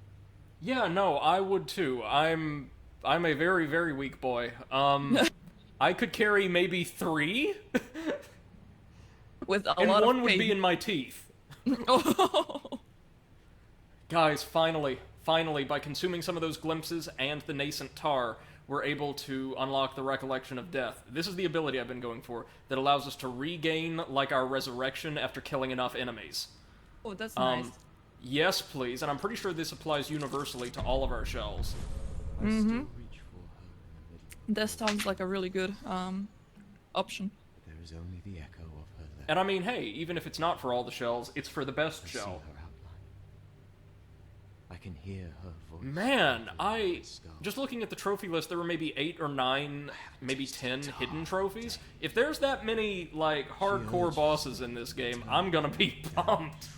Yeah, no, I would too. I'm a very, very weak boy. I could carry maybe 3, With a and lot one of would pain. be in my teeth. Oh. Guys, finally, by consuming some of those glimpses and the nascent tar, we're able to unlock the recollection of death. This is the ability I've been going for that allows us to regain, like, our resurrection after killing enough enemies. Oh, that's nice. Yes, please, and I'm pretty sure this applies universally to all of our shells. Mm-hmm. That sounds like a really good option. There is only the echo of her left. And I mean, hey, even if it's not for all the shells, it's for the best I see shell. her outline. I can hear her voice. Man, through the skull. just looking at the trophy list, there were maybe 8 or 9, maybe 10 hidden trophies. If there's that many, like, hardcore bosses in this game, I'm gonna be pumped.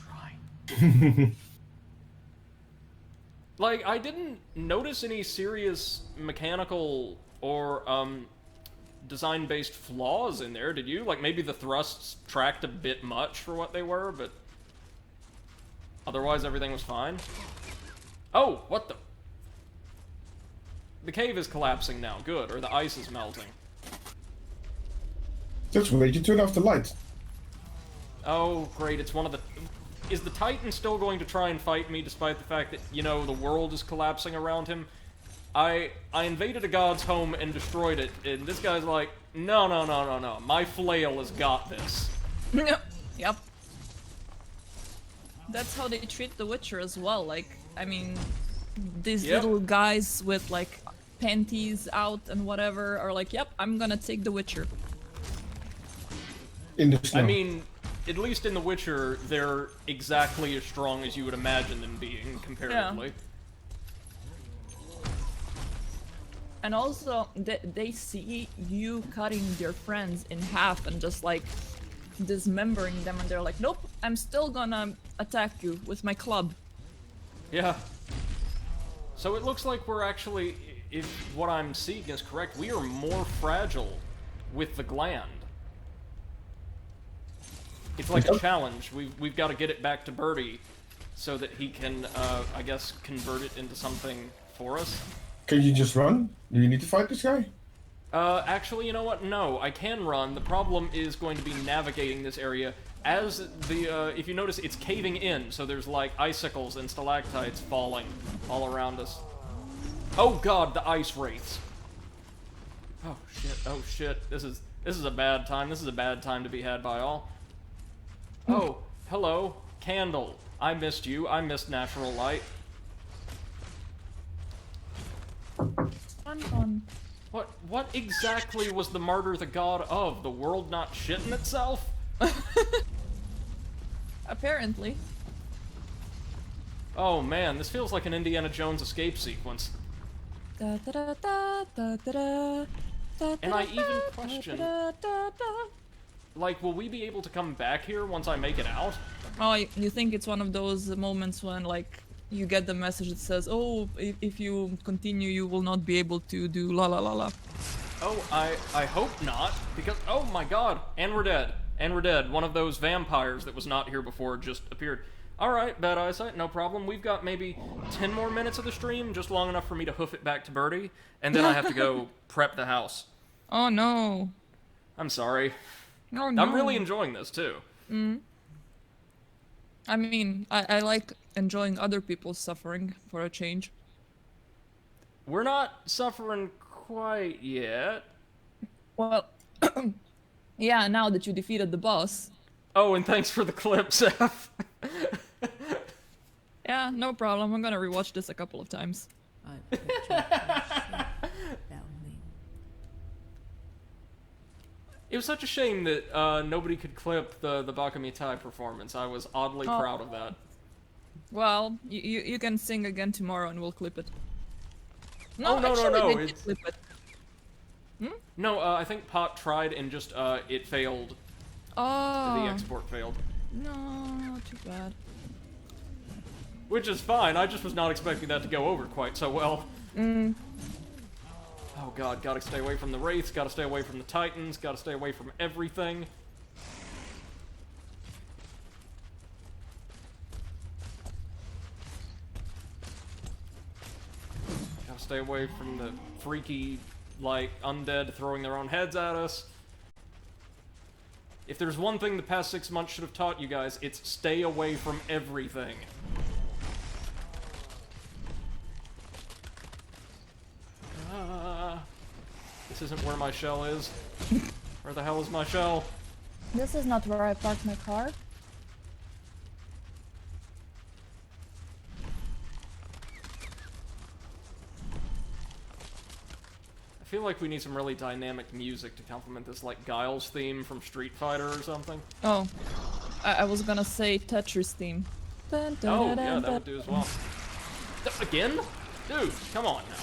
Right. Like, I didn't notice any serious mechanical or, design-based flaws in there, did you? Like, maybe the thrusts tracked a bit much for what they were, but otherwise everything was fine. Oh, what the? The cave is collapsing now, good, or the ice is melting. That's weird. You turn off the light. Oh, great, it's one of the... Is the Titan still going to try and fight me despite the fact that, you know, the world is collapsing around him? I invaded a god's home and destroyed it, and this guy's like, no, my flail has got this. Yep. That's how they treat the Witcher as well. Like, I mean, these Yep. little guys with like panties out and whatever are like, yep, I'm gonna take the Witcher. In the snow. I mean, at least in The Witcher, they're exactly as strong as you would imagine them being, comparatively. And also, they see you cutting their friends in half and just like dismembering them, and they're like, nope, I'm still gonna attack you with my club. Yeah. So it looks like we're actually, if what I'm seeing is correct, we are more fragile with the gland. It's like a challenge. We've got to get it back to Brady so that he can, I guess, convert it into something for us. Can you just run? Do you need to fight this guy? Actually, you know what? No, I can run. The problem is going to be navigating this area. As the, if you notice, it's caving in, so there's like icicles and stalactites falling all around us. Oh god, the ice wraiths. Oh shit, oh shit. This is a bad time. This is a bad time to be had by all. Oh, hello, Candle. I missed you. I missed natural light. Fun. What exactly was the martyr the god of? The world not shitting itself? Apparently. Oh man, this feels like an Indiana Jones escape sequence. And I even question, like, will we be able to come back here once I make it out? Oh, you think it's one of those moments when, like, you get the message that says, oh, if you continue, you will not be able to do la la la la. Oh, I hope not, because, oh my god, and we're dead. And we're dead. One of those vampires that was not here before just appeared. Alright, bad eyesight, no problem. We've got maybe 10 more minutes of the stream, just long enough for me to hoof it back to Birdie, and then I have to go prep the house. Oh no. I'm sorry. Oh no. I'm really enjoying this, too. I mean, I like enjoying other people's suffering for a change. We're not suffering quite yet. Well, yeah, now that you defeated the boss. Oh, and thanks for the clip, Seth. Yeah, no problem. I'm gonna rewatch this a couple of times. I picture a bounding. It was such a shame that nobody could clip the Bakamitai performance. I was oddly proud of that. Well, you can sing again tomorrow and we'll clip it. No, no, actually, no, they did it's- clip it. No, I think Pot tried and just, it failed. Oh. The export failed. No, too bad. Which is fine, I just was not expecting that to go over quite so well. Oh god, gotta stay away from the Wraiths, gotta stay away from the Titans, gotta stay away from everything. Gotta stay away from the freaky, like, undead throwing their own heads at us. If there's one thing the past 6 months should have taught you guys, it's stay away from everything. This isn't where my shell is. Where the hell is my shell? This is not where I parked my car. I feel like we need some really dynamic music to complement this, like, Guile's theme from Street Fighter or something. Oh, I was gonna say Tetris theme. Dun, dun, Oh, dun, yeah, dun, that would do as well. Again? Dude, come on now.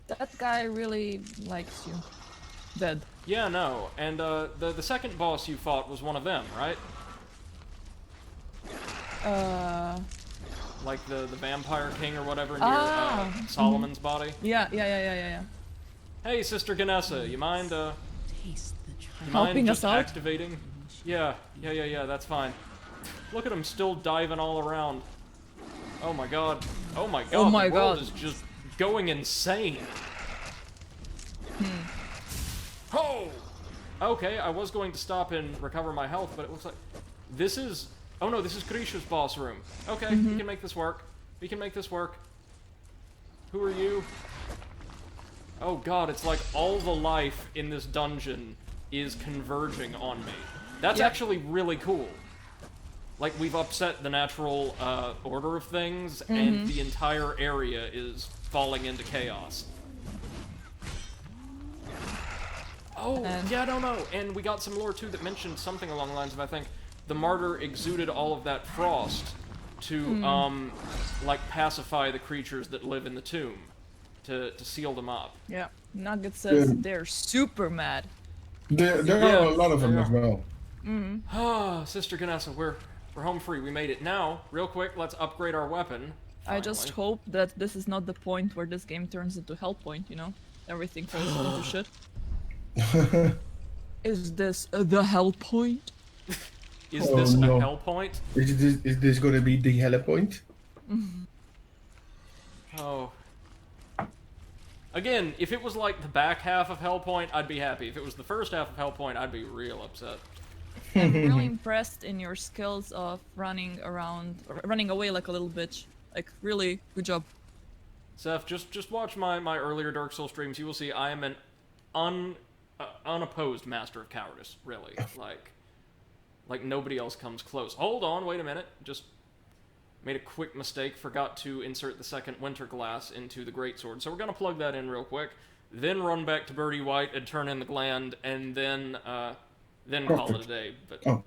That guy really likes you. Dead. Yeah, no, and the second boss you fought was one of them, right? Like the vampire king or whatever near Solomon's body? Yeah. Hey, Sister Ganessa, you mind, Taste the you treasure. mind Helping just us out? activating? Yeah, that's fine. Look at him still diving all around. Oh my god. Oh my god, Oh my the world god. is just going insane. Oh! Okay, I was going to stop and recover my health, but it looks like... This is... Oh no, this is Grisha's boss room. Okay, we can make this work. We can make this work. Who are you? Oh god, it's like all the life in this dungeon is converging on me. That's Yep. actually really cool. like we've upset the natural order of things, and the entire area is falling into chaos. Oh, And- yeah, no. And we got some lore too that mentioned something along the lines of, I think, the martyr exuded all of that frost to like pacify the creatures that live in the tomb, to seal them up. Yeah. Nugget says Yeah. they're super mad. There Yeah, are a lot of them they as are. well. Ah, Sister Ganessa, we're home free. We made it. Now, real quick, let's upgrade our weapon. I just finally. hope that this is not the point where this game turns into Hellpoint, you know? Everything falls into shit. Is this the Hellpoint? Is Oh, this no. a hell point? Is this going to be the hell point? Oh. Again, if it was like the back half of Hellpoint, I'd be happy. If it was the first half of Hellpoint, I'd be real upset. I'm really impressed in your skills of running around, or running away like a little bitch. Like, really, good job. Seth, just watch my earlier Dark Souls streams. You will see I am an unopposed master of cowardice, really. Like nobody else comes close. Hold on, wait a minute. Just made a quick mistake. Forgot to insert the second winter glass into the greatsword. So we're gonna plug that in real quick. Then run back to Birdie White and turn in the gland, and then call it Perfect. a day. But Oh,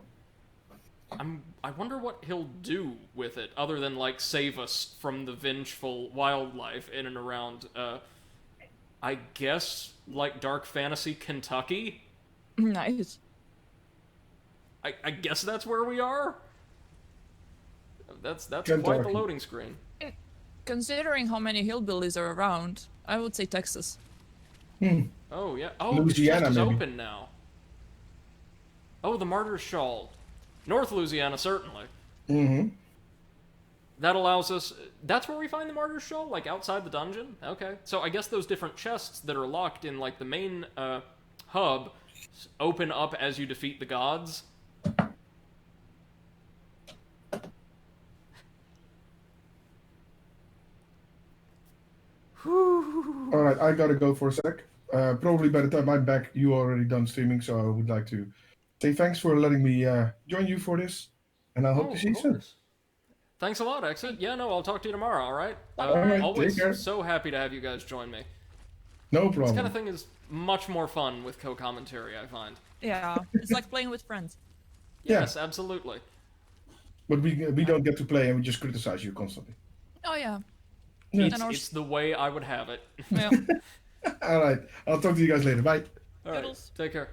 I wonder what he'll do with it, other than like save us from the vengeful wildlife in and around. I guess like dark fantasy Kentucky. Nice. I guess that's where we are. That's quite the Kentucky. loading screen. Considering how many hillbillies are around, I would say Texas. Oh yeah. Oh, Louisiana, the chest is maybe. open now. Oh, the Martyr's Shawl. North Louisiana, certainly. mm-hmm. That allows us... That's where we find the Martyr's Shawl? Like, outside the dungeon? Okay. So I guess those different chests that are locked in, like, the main hub open up as you defeat the gods. All right, I gotta go for a sec. Probably by the time I'm back, you already done streaming, so I would like to say thanks for letting me join you for this, and I hope to see you soon. Thanks a lot, Exit. Yeah, no, I'll talk to you tomorrow, alright? Alright, Always take care. so happy to have you guys join me. No This problem. kind of thing is much more fun with co-commentary, I find. Yeah, it's like playing with friends. Yeah. Yes, absolutely. But we don't get to play, and we just criticize you constantly. Oh yeah. Yeah. And our It's the way I would have it. yeah. All right, I'll talk to you guys later. Bye. Alright, Toodles. take care.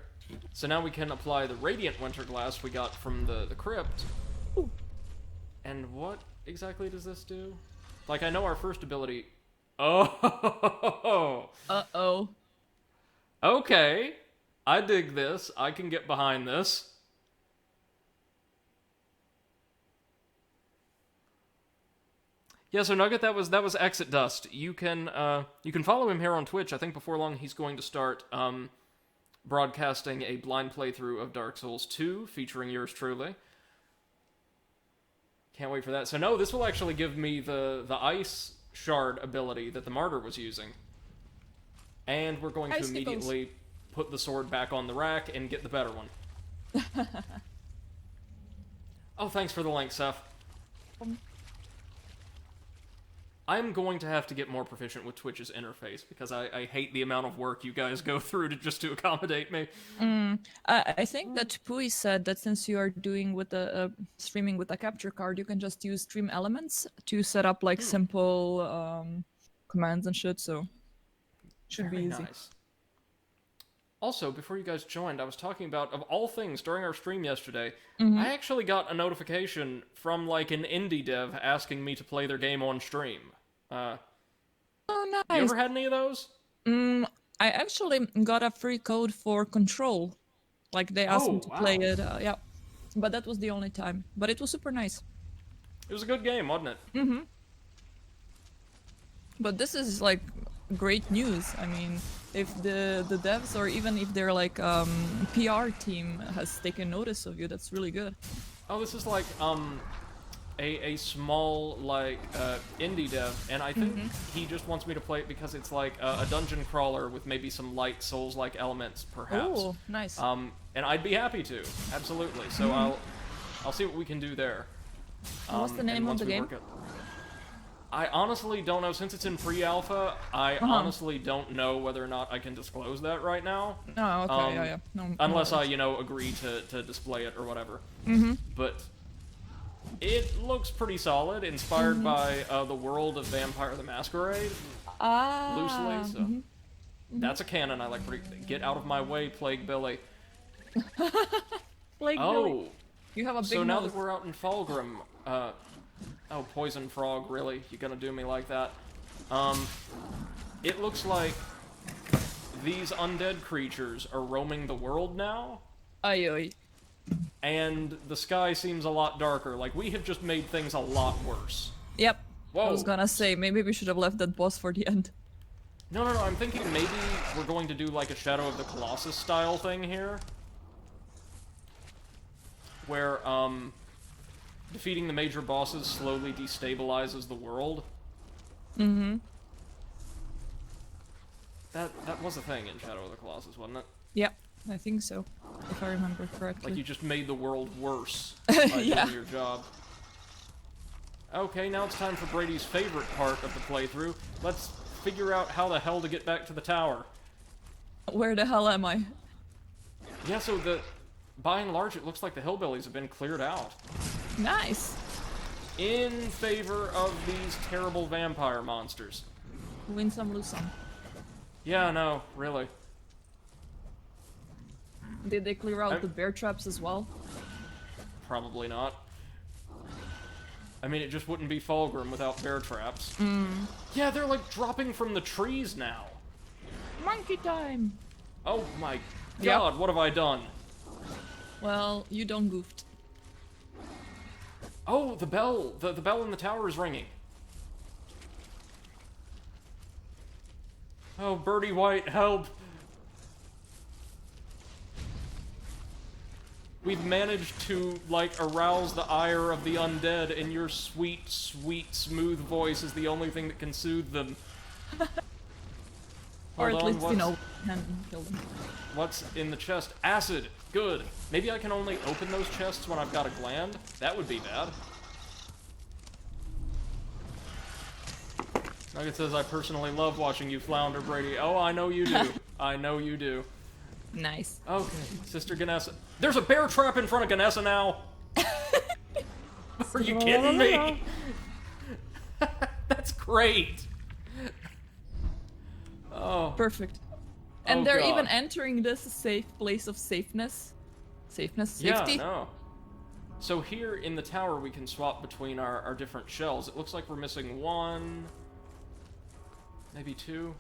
So now we can apply the Radiant Winter Glass we got from the crypt. Ooh. And what exactly does this do? Like, I know our first ability... Oh! Uh-oh. Okay. I dig this. I can get behind this. Yeah, so Nugget, that was Exit Dust. You can follow him here on Twitch. I think before long he's going to start broadcasting a blind playthrough of Dark Souls 2 featuring yours truly. Can't wait for that. So no, this will actually give me the ice shard ability that the martyr was using. And we're going to Ice nipples. immediately put the sword back on the rack and get the better one. Oh, thanks for the link, Seth. I'm going to have to get more proficient with Twitch's interface because I hate the amount of work you guys go through to accommodate me. I think that Pui said that since you are doing with the streaming with a capture card, you can just use Stream Elements to set up like simple commands and shit. So should be Very easy. nice. Also, before you guys joined, I was talking about, of all things, during our stream yesterday, I actually got a notification from, like, an indie dev asking me to play their game on stream. Oh, You nice. ever had any of those? I actually got a free code for Control. Like they asked me to play it. Yeah, but that was the only time. But it was super nice. It was a good game, wasn't it? But this is like great news. I mean, if the devs or even if their like PR team has taken notice of you, that's really good. Oh, this is like, a small, like, indie dev, and I think he just wants me to play it because it's like a dungeon crawler with maybe some light Souls-like elements, perhaps. Oh, nice. And I'd be happy to, absolutely. So I'll see what we can do there. What's the and name of once the we game? work it- I honestly don't know. Since it's in pre-alpha, I honestly don't know whether or not I can disclose that right now. Oh, okay, yeah. No, Unless no I, worries. agree to display it or whatever. Mm-hmm. But it looks pretty solid, inspired by the world of Vampire the Masquerade, loosely. So that's a canon I like. Get out of my way, Plague Billy. Like, Oh, you have a big so now nose. that we're out in Fulgrim, oh, Poison Frog, really? You gonna do me like that? It looks like these undead creatures are roaming the world now, Ay, ay. and the sky seems a lot darker. Like, we have just made things a lot worse. Yep. I was Whoa. gonna say, maybe we should have left that boss for the end. No, I'm thinking maybe we're going to do like a Shadow of the Colossus style thing here. Where, defeating the major bosses slowly destabilizes the world. Mm-hmm. That was a thing in Shadow of the Colossus, wasn't it? Yep, I think so, if I remember correctly. Like, you just made the world worse by Yeah. doing your job. Okay, now it's time for Brady's favorite part of the playthrough. Let's figure out how the hell to get back to the tower. Where the hell am I? Yeah, so by and large, it looks like the hillbillies have been cleared out. Nice. In favor of these terrible vampire monsters. Win some, lose some. Yeah, no, really. Did they clear out the bear traps as well? Probably not. I mean, it just wouldn't be Fulgrim without bear traps. Yeah, they're like dropping from the trees now. Monkey time! Oh my Yep. god, what have I done? Well, you don't goofed. Oh, the bell! The bell in the tower is ringing. Oh, Birdie White, help! We've managed to, like, arouse the ire of the undead, and your sweet, sweet, smooth voice is the only thing that can soothe them. Or Hold at on, least, kill them. What's in the chest? Acid! Good. Maybe I can only open those chests when I've got a gland? That would be bad. Nugget says, I personally love watching you flounder, Brady. Oh, I know you do. I know you do. Nice. Okay, Sister Ganessa. There's a bear trap in front of Ganessa now! Are you kidding me? That's great! Oh. Perfect. And Oh, they're God. even entering this safe place of safeness. Safety? Yeah, no. So here in the tower, we can swap between our different shells. It looks like we're missing one, maybe two.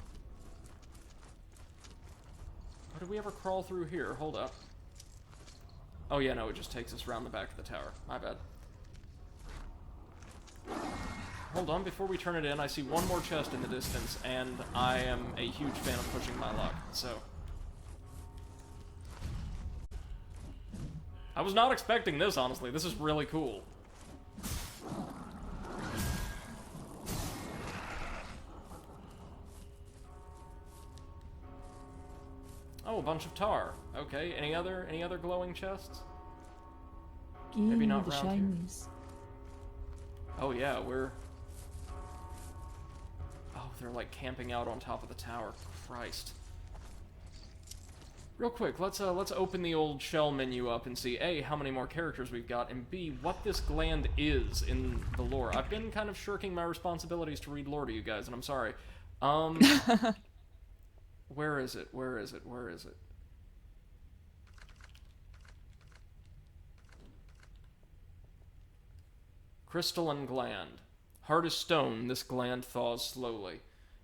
Oh, did we ever crawl through here? Hold up. Oh yeah, no, it just takes us around the back of the tower. My bad. Hold on, before we turn it in, I see one more chest in the distance, and I am a huge fan of pushing my luck, so... I was not expecting this, honestly. This is really cool. Oh, a bunch of tar. Okay, any other glowing chests? Maybe not the round here. shinies. Oh yeah, we're... Oh, they're like camping out on top of the tower. Christ. Real quick, let's open the old shell menu up and see A, how many more characters we've got, and B, what this gland is in the lore. I've been kind of shirking my responsibilities to read lore to you guys, and I'm sorry. Where is it? Where is it? Where is it? Crystalline gland. Hard as stone, this gland thaws slowly.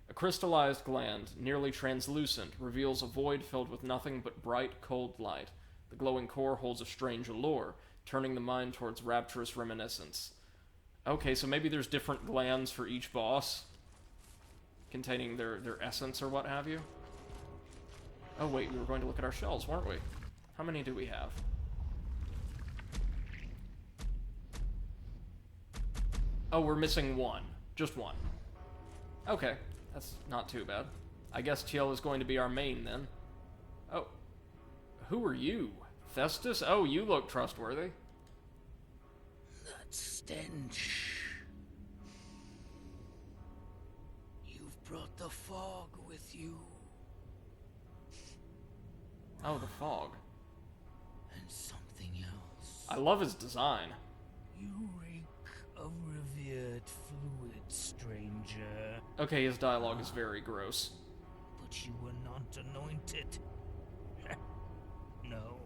A crystallized gland, nearly translucent, reveals a void filled with nothing but bright, cold light. The glowing core holds a strange allure, turning the mind towards rapturous reminiscence. Okay, so maybe there's different glands for each boss, containing their essence or what have you. Oh wait, we were going to look at our shells, weren't we? How many do we have? Oh, we're missing one. Just one. Okay, that's not too bad. I guess Tiel is going to be our main then. Oh. Who are you? Thestus? Oh, you look trustworthy. stench. You've brought the fog with you, Oh, the fog. and something else. I love his design. You reek of revered fluid, stranger. Okay, his dialogue is very gross. But you were not anointed. No.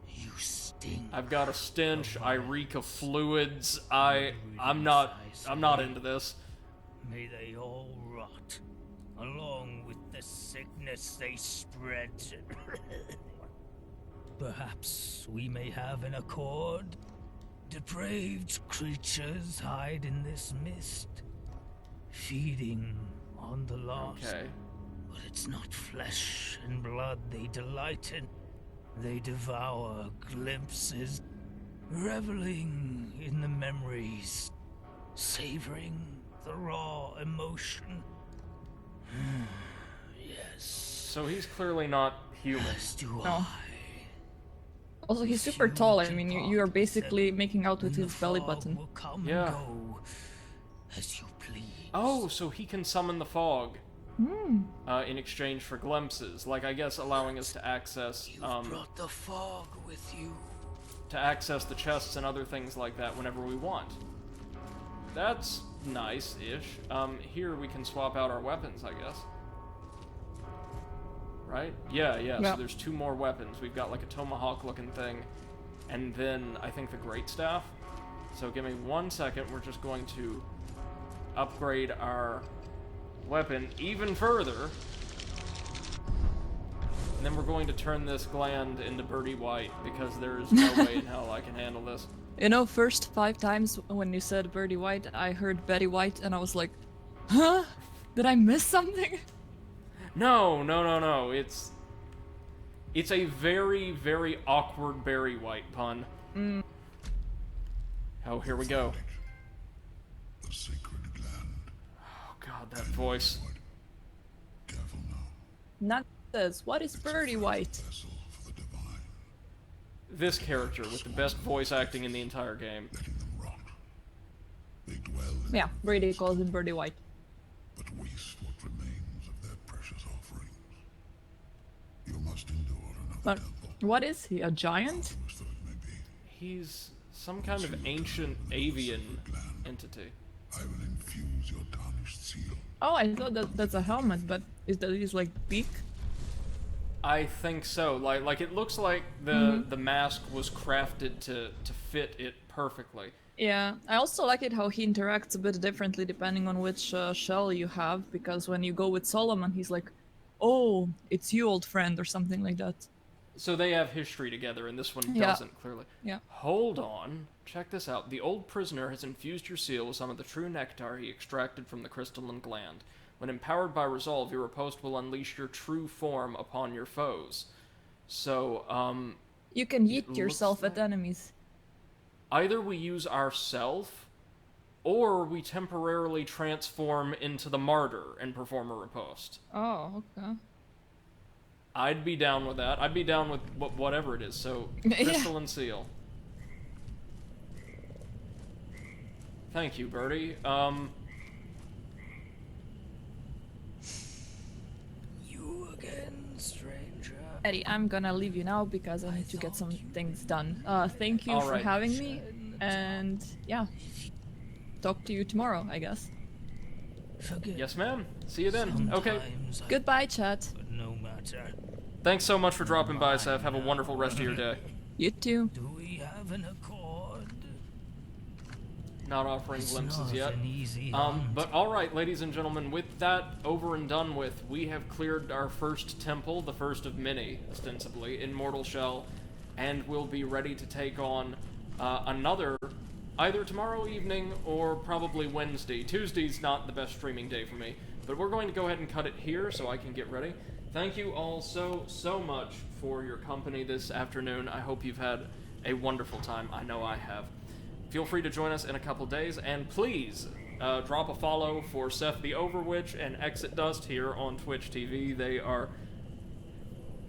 You stink. I've got a stench. I reek of fluids. I'm not into this. May they all rot, along with the sickness they spread. Perhaps we may have an accord. Depraved creatures hide in this mist, feeding on the lost. Okay. But it's not flesh and blood they delight in. They devour glimpses, reveling in the memories, savoring the raw emotion. Yes, So he's clearly not human. as do No. I. Also, he's super tall. I mean, you are basically making out with his belly button. Will come Yeah. and go as you please. Oh, so he can summon the fog. Hmm. In exchange for glimpses, like I guess allowing us to access You've brought the fog with you. the chests and other things like that whenever we want. That's nice-ish. Here we can swap out our weapons, I guess. Right? Yeah. Yeah. So there's 2 more weapons. We've got like a tomahawk-looking thing, and then I think the great staff. So give me 1 second. We're just going to upgrade our weapon even further. And then we're going to turn this gland into Birdie White, because there is no way in hell I can handle this. You know, first 5 times when you said Birdie White, I heard Betty White, and I was like, huh? Did I miss something? No. It's a very, very awkward Barry White pun. Oh, here we go. The sacred gland. Oh god, that voice. Careful now. Nut says, what is Birdie White? Vessel for the divine. This character with the best voice acting in the entire game. Letting them rot. They dwell in Yeah, Brady calls him Birdie White. but waste what remains of their precious offerings. You must endure another But temple. what is he, a giant? Arduous though it may be, He's some kind of ancient avian entity. I will infuse your tarnished seal. Oh, I thought that's a helmet, but is that his, like, beak? I think so. Like it looks like the mask was crafted to fit it perfectly. Yeah, I also like it how he interacts a bit differently depending on which shell you have, because when you go with Solomon, he's like, oh, it's you, old friend, or something like that. So they have history together, and this one Yeah. doesn't, clearly. Yeah. Hold on. Check this out. The old prisoner has infused your seal with some of the true nectar he extracted from the crystalline gland. When empowered by resolve, your riposte will unleash your true form upon your foes. So, You can It yeet yourself looks at enemies. either we use ourself, or we temporarily transform into the martyr and perform a riposte. Oh, okay. I'd be down with that. I'd be down with whatever it is. So, Yeah. crystalline seal. Thank you, Birdie. You again, stranger. Eddie, I'm gonna leave you now because I need to get some things done. Thank you All for right. having me, and yeah, talk to you tomorrow, I guess. Forget Yes, ma'am. See you then. Okay. sometimes I- Goodbye, chat. But no matter. Thanks so much for dropping by, Seth. Have a wonderful rest of your day. You too. Do we have an accord? Not offering It's glimpses not yet. an easy hunt. But alright, ladies and gentlemen, with that over and done with, we have cleared our first temple, the first of many, ostensibly, in Mortal Shell, and we'll be ready to take on another either tomorrow evening or probably Wednesday. Tuesday's not the best streaming day for me, but we're going to go ahead and cut it here so I can get ready. Thank you all so much for your company this afternoon. I hope you've had a wonderful time. I know I have. Feel free to join us in a couple days, and please drop a follow for Seth the Overwitch and Exit Dust here on Twitch TV. They are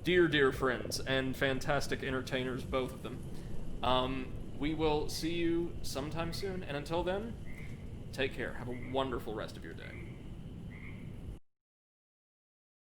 dear friends and fantastic entertainers, both of them. we will see you sometime soon, and until then, take care. Have a wonderful rest of your day.